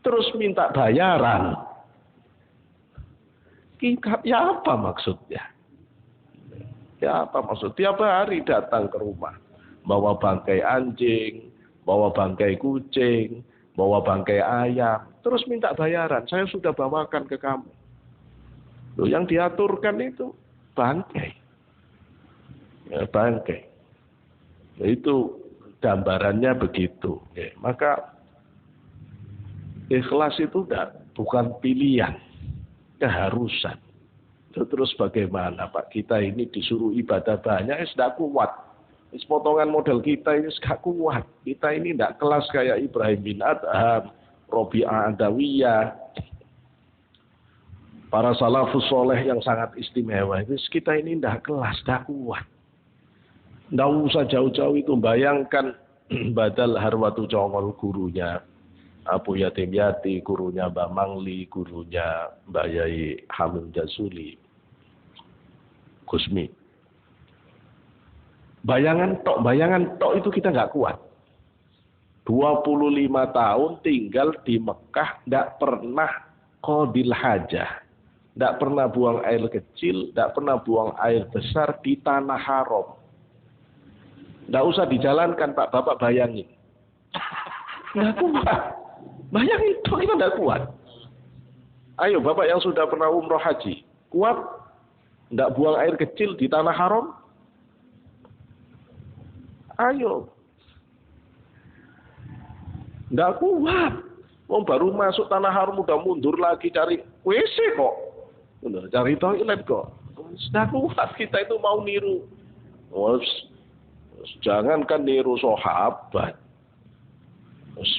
terus minta bayaran. Ya apa maksudnya? Ya apa maksud? Tiap hari datang ke rumah, bawa bangkai anjing, bawa bangkai kucing, bawa bangkai ayam, terus minta bayaran. Saya sudah bawakan ke kamu. Loh, yang diaturkan itu bangkai. Ya, bangkai. Nah, itu gambarannya begitu. Ya, maka ikhlas itu bukan pilihan, keharusan. Terus bagaimana Pak? Kita ini disuruh ibadah banyak, tidak kuat. Potongan model kita ini tidak kuat. Kita ini tidak kelas kayak Ibrahim bin Adham, Robi'ah Adawiyah, para salafus soleh yang sangat istimewa. Kita ini tidak kelas, tidak kuat. Tidak usah jauh-jauh itu. Bayangkan Badal Harwatu Congol gurunya Abu Yatim Yati, gurunya Mbak Mangli, gurunya Mbak Yai Hamim Jasuli, Gusmi. Bayangan tok itu kita nggak kuat. 25 tahun tinggal di Mekah, tidak pernah qadil hajah. Tidak pernah buang air kecil, tidak pernah buang air besar di tanah haram. Tidak usah dijalankan Pak, Bapak bayangin. Nggak kuat. Bayangin itu kita tidak kuat. Ayo Bapak yang sudah pernah umroh haji, kuat? Tidak buang air kecil di tanah haram? Ayo. Tidak kuat. Mau baru masuk tanah haram udah mundur lagi cari WC kok. Cari toilet kok. Sudah kuat kita itu mau niru. Jangankan niru sahabat.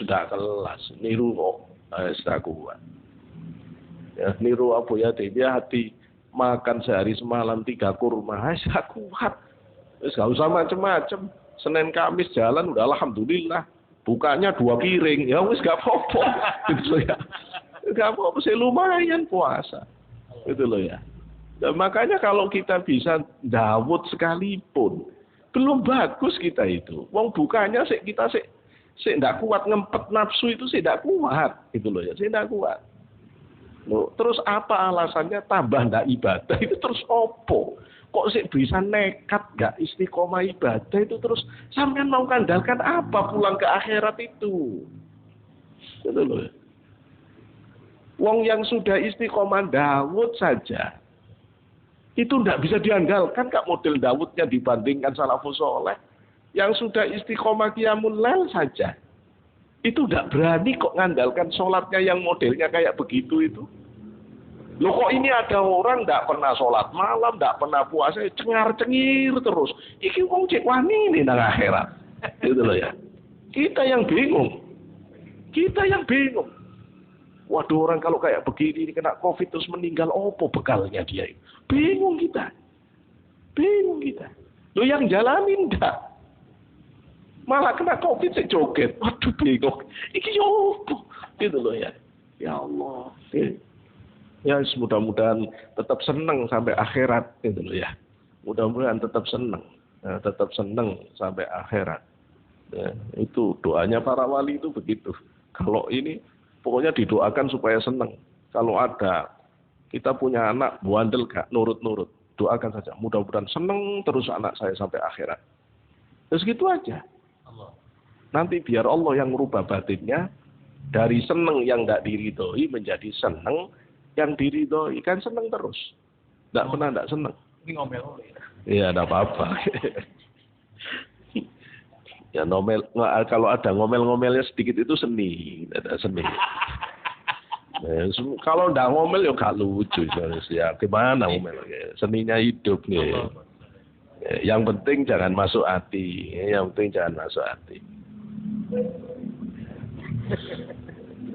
Sudah kelas. Niru kok. Sudah kuat. Ya, niru Abu Yatim Yati. Makan sehari semalam 3 kurma. Sudah kuat. Gak usah macem-macem. Senin Kamis jalan udah alhamdulillah. Bukanya 2 piring. Ya wis gak apa-apa. Gitu ya. Gak apa-apa sih, lumayan puasa. Itu loh ya. Dan makanya kalau kita bisa Dawud sekalipun, belum bagus kita itu. Wong bukanya kita ndak kuat, ngempet nafsu itu ndak kuat. Itu loh ya, ndak kuat. Loh, terus apa alasannya tambah ndak ibadah itu terus opo? Kok bisa nekat gak istiqomah ibadah itu terus sampean mau kandalkan apa pulang ke akhirat itu? Itu loh. Wong yang sudah istiqomah Dawud saja itu tidak bisa diandalkan Kak model Dawudnya dibandingkan salafus soleh. Yang sudah istiqomah qiyamul lail saja itu tidak berani kok ngandalkan sholatnya yang modelnya kayak begitu itu. Loh kok ini ada orang tidak pernah sholat malam, tidak pernah puasa, cengar-cengir terus. Iki wong cek wani ini nang akhirat. Gitu loh ya. Kita yang bingung. Waduh, orang kalau kayak begini kena COVID terus meninggal, opo bekalnya dia? Bingung kita. Loh yang jalanin enggak. Malah kena COVID sih joget. Waduh bingung. Iki opo? Gitu loh ya. Ya Allah. Ya mudah-mudahan tetap senang sampai akhirat. Gitu loh ya. Mudah-mudahan tetap senang. Tetap senang sampai akhirat. Ya, itu doanya para wali itu begitu. Kalau ini pokoknya didoakan supaya senang. Kalau ada kita punya anak bandel gak nurut-nurut, doakan saja. Mudah-mudahan senang terus anak saya sampai akhirat. Terus gitu aja. Nanti biar Allah yang merubah batinnya dari senang yang tidak diridhoi menjadi senang yang diridhoi, kan senang terus. Tidak pernah tidak senang. Ini ngomel. Iya, tidak apa-apa. Ya ngomel, kalau ada ngomel-ngomelnya sedikit itu seni, ada seni. Kalau ndak ngomel ya gak lucu ya. Gimana ngomel? Seninya hidup nih. Yang penting jangan masuk hati.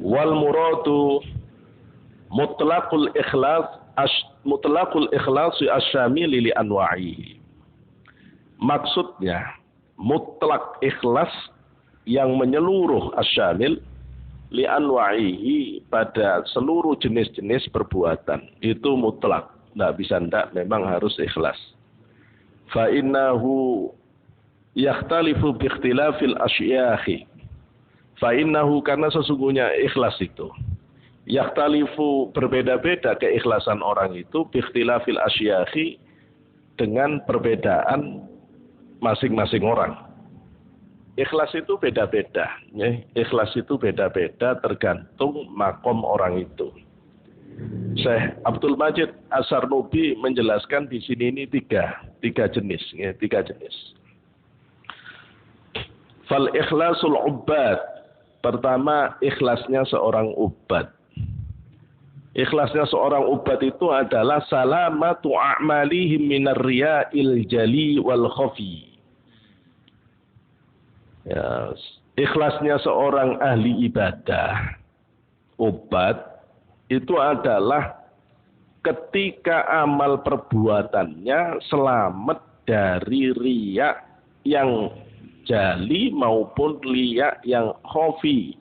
Wal muradu mutlaqul ikhlas mutlaqul ikhlasi asyamili li anwa'ihi. Maksudnya mutlak ikhlas yang menyeluruh asyamil li anwa'ihi pada seluruh jenis-jenis perbuatan. Itu mutlak. Tidak bisa tidak, memang harus ikhlas. Fa innahu yakhtalifu bi ikhtilafil asyyahi. Fa innahu, karena sesungguhnya ikhlas itu yakhtalifu, berbeda-beda keikhlasan orang itu bi ikhtilafil asyyahi, dengan perbedaan masing-masing orang. Ikhlas itu beda-beda, ya. Ikhlas itu beda-beda tergantung makom orang itu. Syekh Abdul Majid Asy-Syarnubi menjelaskan di sini ini tiga jenis, ya, tiga jenis. Fal ikhlasul ubbad, pertama ikhlasnya seorang ubad. Ikhlasnya seorang ubad itu adalah salamatu a'malihim minar riya'il jali wal khafi. Ya, ikhlasnya seorang ahli ibadah, ubad, itu adalah ketika amal perbuatannya selamat dari riya yang jali maupun riya yang khafi.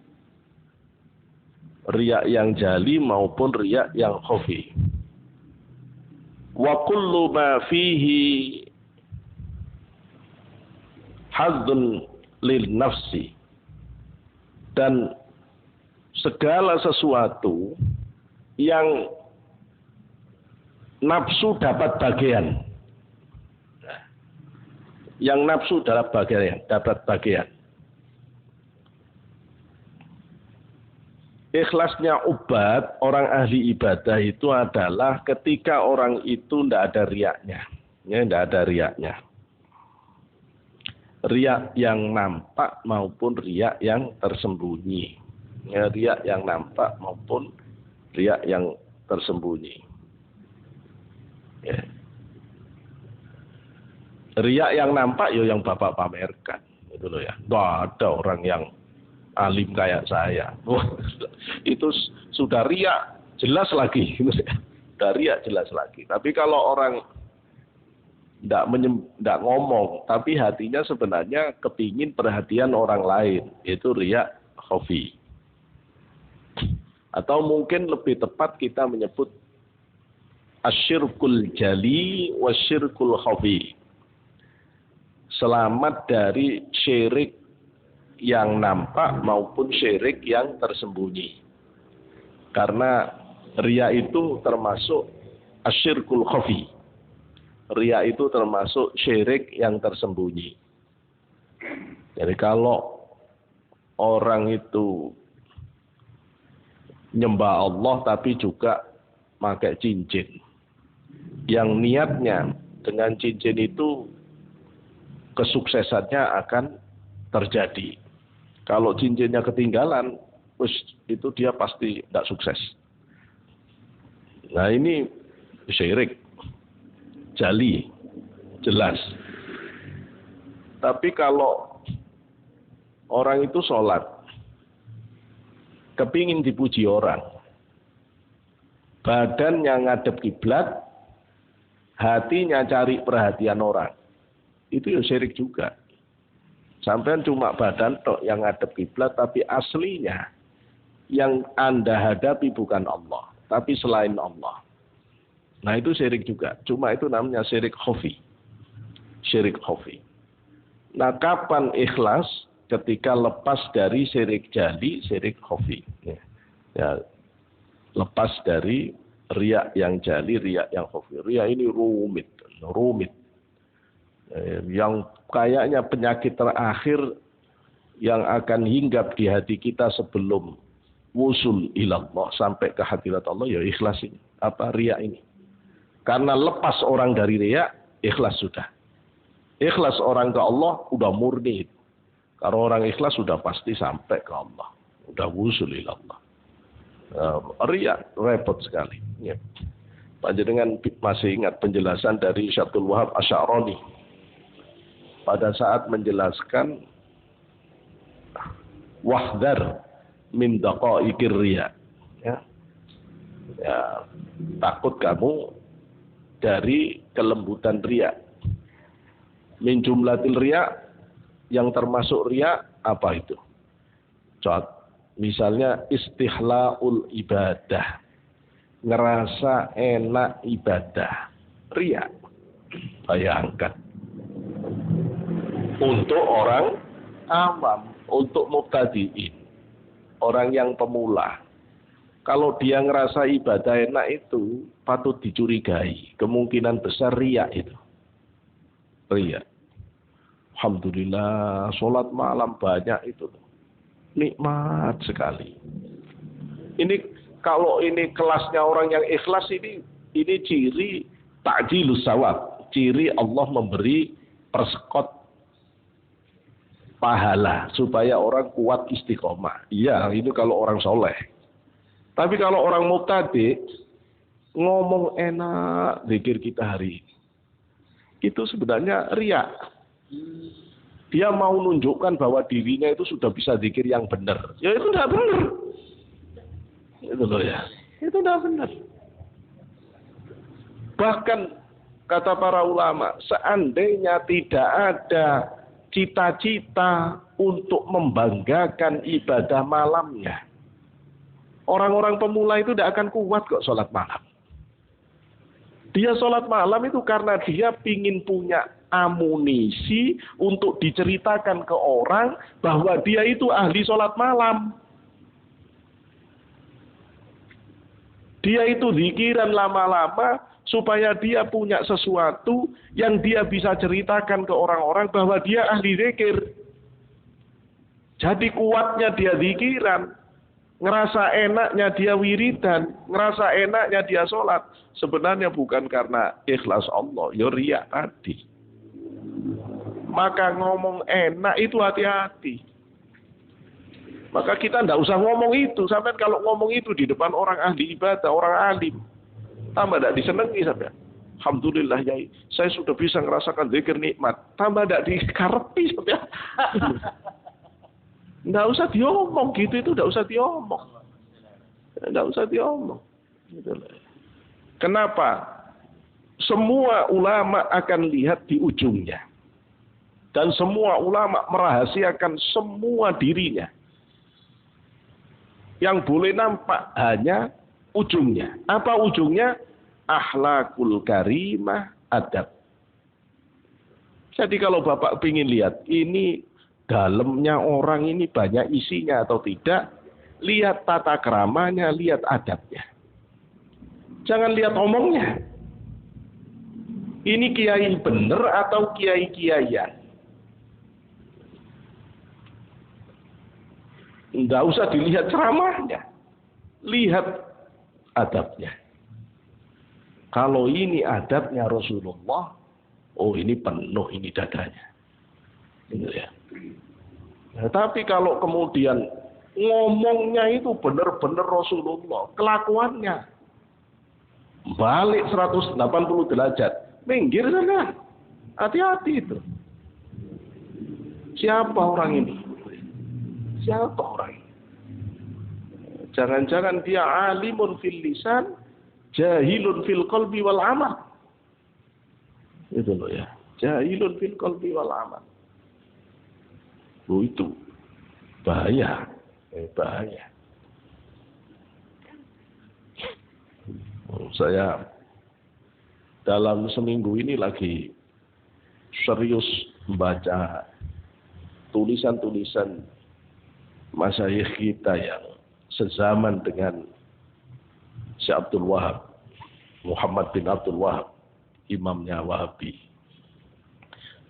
Riya yang jali maupun riya yang khafi. Wa kullu ma fihi hadzun lil nafsi, dan segala sesuatu yang nafsu dapat bagian, yang nafsu dapat bagian. Ikhlasnya ubad, orang ahli ibadah itu adalah ketika orang itu tidak ada riaknya, ya, tidak ada riaknya. Riak yang nampak maupun riak yang tersembunyi, ya, riak yang nampak maupun riak yang tersembunyi. Ya. Riak yang nampak ya yang Bapak pamerkan, itu loh ya. Tidak ada orang yang alim kayak saya. Itu sudah riak jelas lagi. Sudah riak jelas lagi. Tapi kalau orang tidak ngomong, tapi hatinya sebenarnya kepingin perhatian orang lain, itu riak khafi. Atau mungkin lebih tepat kita menyebut asyirkul jali wasyirkul khafi. Selamat dari syirik yang nampak maupun syirik yang tersembunyi. Karena riya itu termasuk asyirkul khafi. Riya itu termasuk syirik yang tersembunyi. Jadi kalau orang itu nyembah Allah tapi juga pakai cincin, yang niatnya dengan cincin itu kesuksesannya akan terjadi. Kalau cincinnya ketinggalan, itu dia pasti tidak sukses. Nah ini syirik jali, jelas. Tapi kalau orang itu sholat, kepingin dipuji orang, badannya ngadep kiblat, hatinya cari perhatian orang, itu ya syirik juga. Sampai cuma badan tok yang ngadep kiblat, tapi aslinya yang Anda hadapi bukan Allah, tapi selain Allah. Nah itu syirik juga. Cuma itu namanya syirik khafi. Syirik khafi. Nah kapan ikhlas? Ketika lepas dari syirik jali, syirik khafi. Ya, lepas dari riya yang jali, riya yang khafi. Riya ini rumit. Yang kayaknya penyakit terakhir yang akan hinggap di hati kita sebelum wusul ilallah, sampai ke hadirat Allah, ya ikhlas ini. Apa riya ini? Karena lepas orang dari riya, ikhlas sudah. Ikhlas orang ke Allah, udah murni. Kalau orang ikhlas sudah pasti sampai ke Allah. Udah wusul ilallah. Riya repot sekali. Ya. Panjenengan masih ingat penjelasan dari Syekh Abdul Wahab Asy-Sya'rani pada saat menjelaskan wahdar min daqaiqir riya. Ya. Ya, takut kamu dari kelembutan riya. Min jumlatil riya, yang termasuk riya apa itu? Misalnya istihlaul ibadah. Ngerasa enak ibadah. Riya. Bayangkan. Untuk orang awam, untuk mubtadi'in. Orang yang pemula. Kalau dia ngerasa ibadah enak itu patut dicurigai. Kemungkinan besar riya itu. Riya. Alhamdulillah, sholat malam banyak itu. Nikmat sekali. Ini kalau ini kelasnya orang yang ikhlas ini ciri ta'jilus sawab. Ciri Allah memberi persekot pahala supaya orang kuat istiqomah. Iya, itu kalau orang soleh. Tapi kalau orang mubtadi ngomong enak zikir kita hari ini, itu sebenarnya riya. Dia mau nunjukkan bahwa dirinya itu sudah bisa zikir yang benar. Ya itu tidak benar. Itu loh ya. Itu tidak benar. Bahkan kata para ulama, seandainya tidak ada cita-cita untuk membanggakan ibadah malamnya, orang-orang pemula itu tidak akan kuat kok sholat malam. Dia sholat malam itu karena dia pingin punya amunisi untuk diceritakan ke orang bahwa dia itu ahli sholat malam. Dia itu zikiran lama-lama supaya dia punya sesuatu yang dia bisa ceritakan ke orang-orang bahwa dia ahli zikir. Jadi kuatnya dia zikiran. Ngerasa enaknya dia wiridan, ngerasa enaknya dia sholat. Sebenarnya bukan karena ikhlas Allah, ya riya tadi. Maka ngomong enak itu hati-hati. Maka kita tidak usah ngomong itu. Sampai kalau ngomong itu di depan orang ahli ibadah, orang alim, tambah tidak disenangi sampai. Alhamdulillah ya, saya sudah bisa ngerasakan zikir nikmat. Tambah tidak dikarepi sampai. Nggak usah diomong gitu, itu nggak usah diomong. Nggak usah diomong. Kenapa? Semua ulama akan lihat di ujungnya. Dan semua ulama merahasiakan semua dirinya. Yang boleh nampak hanya ujungnya. Apa ujungnya? Akhlakul karimah, adab. Jadi kalau Bapak ingin lihat, ini dalamnya orang ini banyak isinya atau tidak, lihat tata keramanya, lihat adabnya. Jangan lihat omongnya. Ini kiai bener atau kiai-kiaian? Tidak usah dilihat ceramahnya. Lihat adabnya. Kalau ini adabnya Rasulullah, oh ini penuh ini dadanya. Gitu ya. Nah, tapi kalau kemudian ngomongnya itu benar-benar Rasulullah, kelakuannya balik 180 derajat, minggir sana, hati-hati itu. Siapa orang ini? Siapa orang ini? Jangan-jangan dia alimun fil lisan, jahilun fil qalbi wal amal. Itu loh ya, jahilun fil qalbi wal amal. Itu bahaya, bahaya. Saya dalam seminggu ini lagi serius membaca tulisan-tulisan masyayikh kita yang sezaman dengan Syekh Abdul Wahab, Muhammad bin Abdul Wahab, imamnya Wahabi.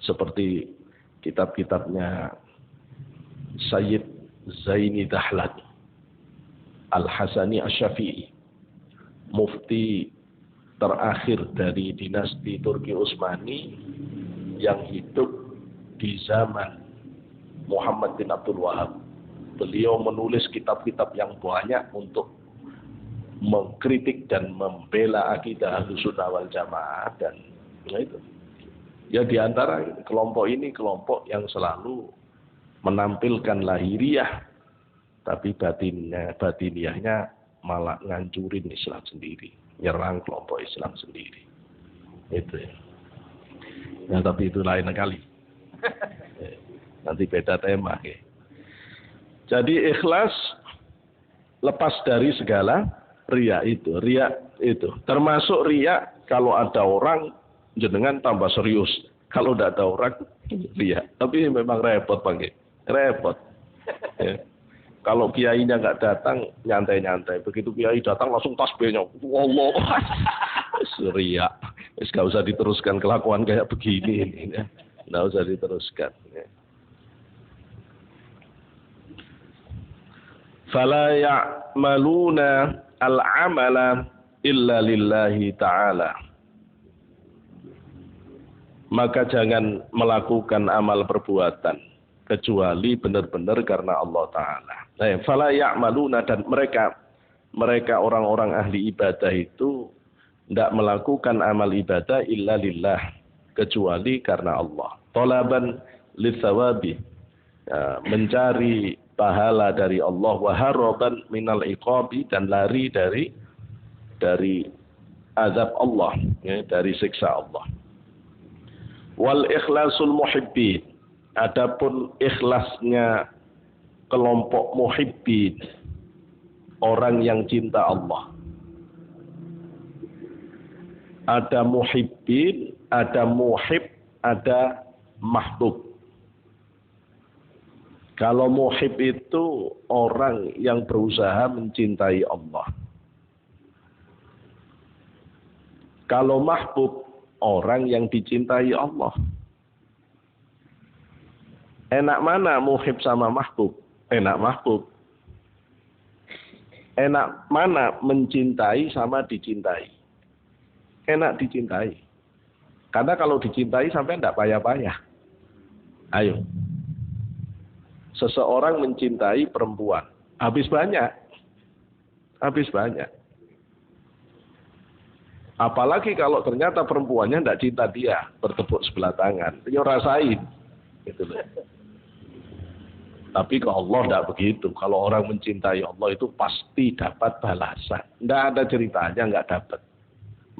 Seperti kitab-kitabnya Sayyid Zaini Dahlan, Al-Hasani Asy-Syafi'i, mufti terakhir dari dinasti Turki Utsmani yang hidup di zaman Muhammad bin Abdul Wahab. Beliau menulis kitab-kitab yang banyak untuk mengkritik dan membela akidah Ahlussunnah wal Jamaah, dan itu. Ya di antara kelompok ini kelompok yang selalu menampilkan lahiriah, tapi batiniahnya malah ngancurin Islam sendiri, nyerang kelompok Islam sendiri. Itu ya. Nah, tapi itu lain kali. Nanti beda tema. Ya. Jadi ikhlas lepas dari segala riya itu. Riya itu termasuk riya kalau ada orang jenengan tambah serius. Kalau tidak ada orang riya. Tapi memang repot Pak. Repot. Ya. Kalau kiainya nggak datang nyantai-nyantai. Begitu kiai datang langsung tasbihnya. Allah. Riya. Wis gak usah diteruskan kelakuan kayak begini ini. Ya. Nggak usah diteruskan. Ya. Fala ya'maluna al-amala illa lillahi ta'ala. Maka jangan melakukan amal perbuatan kecuali benar-benar karena Allah Ta'ala. Nah, fala ya'maluna, dan mereka orang-orang ahli ibadah itu tidak melakukan amal ibadah illa lillah, kecuali karena Allah. Talaban litsawabi, mencari pahala dari Allah, wa haraban minal iqabi, dan lari dari azab Allah, ya, dari siksa Allah. Wal ikhlasul muhibbin, adapun ikhlasnya kelompok muhibbin, orang yang cinta Allah. Ada muhibbin, ada muhib, ada mahbub. Kalau muhib itu orang yang berusaha mencintai Allah. Kalau mahbub, orang yang dicintai Allah. Enak mana muhib sama mahbub? Enak mahbub. Enak mana mencintai sama dicintai? Enak dicintai. Karena kalau dicintai sampai tidak payah-payah. Ayo. Seseorang mencintai perempuan, habis banyak. Apalagi kalau ternyata perempuannya tidak cinta dia, bertepuk sebelah tangan, dia rasain. Gitu loh. Tapi kalau Allah tidak begitu. Kalau orang mencintai Allah itu pasti dapat balasan. Tidak ada ceritanya nggak dapat.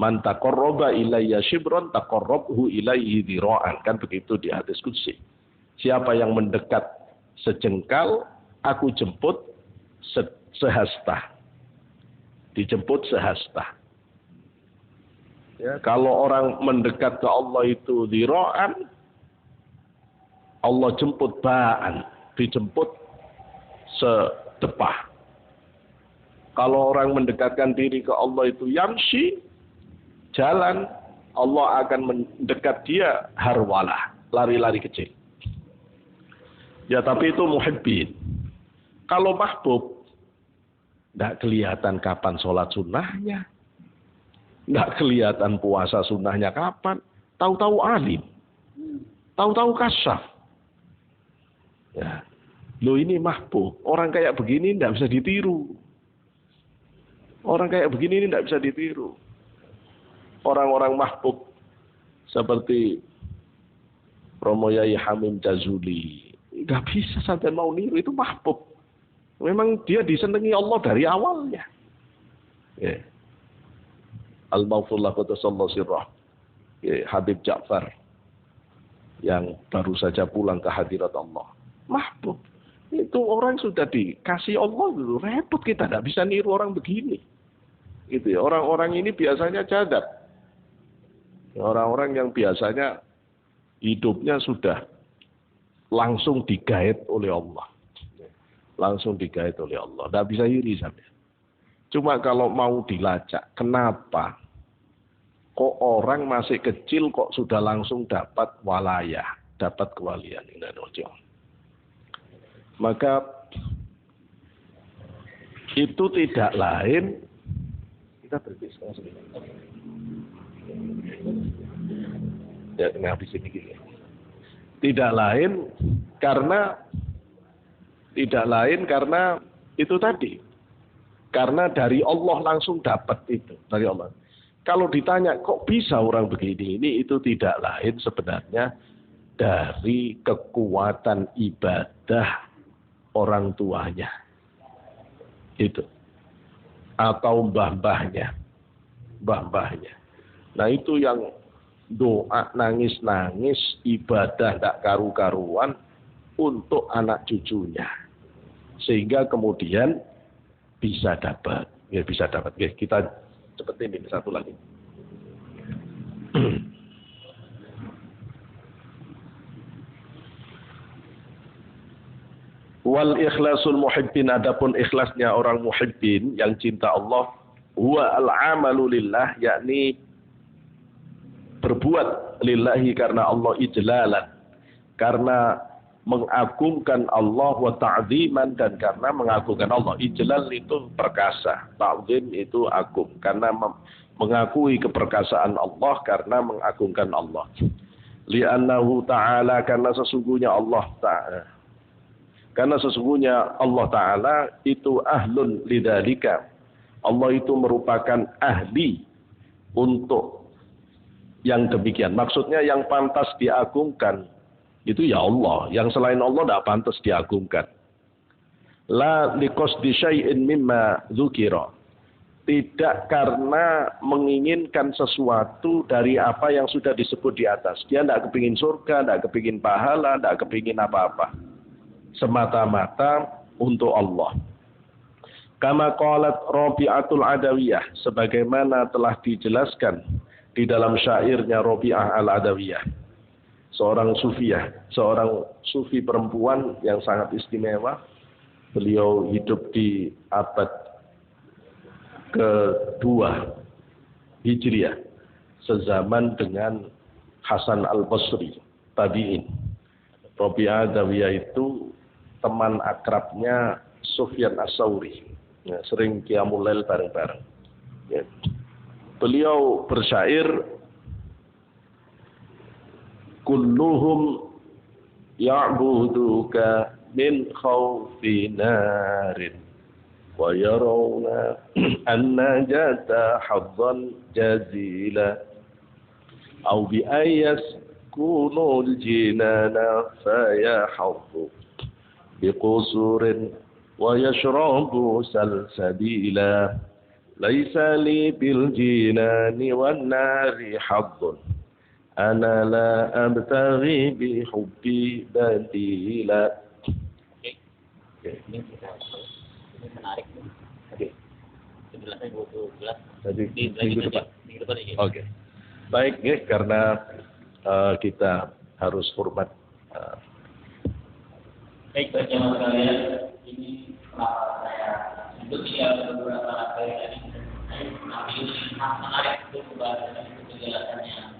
Man taqarraba ilayya shibran taqarrabhu ilayhi dhira'an. Kan begitu di hadis qudsi. Siapa yang mendekat sejengkal, aku jemput sehasta. Dijemput sehasta. Ya, kalau orang mendekat ke Allah itu dhira'an, Allah jemput ba'an. Dijemput sedepah. Kalau orang mendekatkan diri ke Allah itu yamshi, jalan, Allah akan mendekat dia harwalah, lari-lari kecil. Ya, tapi itu muhibbin. Kalau mahbub, tidak kelihatan kapan sholat sunnahnya. Tidak kelihatan puasa sunnahnya kapan. Tahu-tahu alim. Tahu-tahu kasyaf. Ya. Loh, ini mahbub. Orang kayak begini tidak bisa ditiru. Orang kayak begini ini tidak bisa ditiru. Orang-orang mahbub seperti Romo Yai Hamim Jazuli. Nggak bisa sampai mau niru, itu mahbub. Memang dia disenangi Allah dari awalnya. Ya. Al-Mawfullah Qudsallahu sirrah. Ya, Habib Ja'far yang baru saja pulang ke hadirat Allah. Mahbub. Itu orang sudah dikasih Allah dulu. Repot kita, nggak bisa niru orang begini. Gitu ya. Orang-orang ini biasanya cadap. Orang-orang yang biasanya hidupnya sudah langsung digait oleh Allah. Langsung digait oleh Allah. Tidak bisa iri sampai. Cuma kalau mau dilacak, kenapa kok orang masih kecil kok sudah langsung dapat walayah, dapat kewalian. Maka itu tidak lain, kita berdiskusi sebentar. Ya, habis ini gini. Tidak lain karena itu tadi. Karena dari Allah langsung dapat itu, dari Allah. Kalau ditanya kok bisa orang begini, ini itu tidak lain sebenarnya dari kekuatan ibadah orang tuanya. Itu. atau mbah-mbahnya. Mbah-mbahnya. Nah itu yang doa nangis-nangis, ibadah tidak karu-karuan untuk anak cucunya. Sehingga kemudian bisa dapat. Ya bisa dapat. Ya, kita cepetin ini satu lagi. Wal ikhlasul muhibbin, adapun ikhlasnya orang muhibbin yang cinta Allah, huwa al-amalu lillah, yakni berbuat lillahi karena Allah, ijlalan, karena mengagungkan Allah, wa ta'ziman, dan karena mengagungkan Allah. Ijlal itu perkasa, ta'zim itu agung, karena mengakui keperkasaan Allah, karena mengagungkan Allah. Li'annahu ta'ala, karena sesungguhnya Allah Ta'ala, itu ahlun lidzalika. Allah itu merupakan ahli untuk yang demikian. Maksudnya yang pantas diagungkan itu ya Allah. Yang selain Allah tidak pantas diagungkan. La liqasdi syai'in mimma dzukira. Tidak karena menginginkan sesuatu dari apa yang sudah disebut di atas. Dia tidak kepingin surga, tidak kepingin pahala, tidak kepingin apa-apa. Semata-mata untuk Allah. Kama qalat Rabi'atul Adawiyah, sebagaimana telah dijelaskan di dalam syairnya Rabi'ah Al-Adawiyah, seorang sufi perempuan yang sangat istimewa. Beliau hidup di abad kedua Hijriah, sezaman dengan Hasan Al-Basri, tabi'in. Rabi'ah Adawiyah itu teman akrabnya Sufyan As-Tsauri. Ya, sering qiyamul lail bareng-bareng. Ya. Beliau bersyair, kulluhum ya'buduka min khawfi narin wa yarawna an-najata hadzan jazila aw bi ayas kunul jinana fayahdhu biqusurin wa yashrabu salsabila laisa li bil jinani wan nari haddun ana la abtaghi bi hubbi badila. Ini menarik. Oke. Penjelasannya jelas. Jadi minggu depan. Oke. Baik, ya, karena kita harus hormat. Baik, teman-teman sekalian, ini saya sebut ya beberapa kali tadi. Tapi ini menarik untuk pembahasan itu penjelasannya.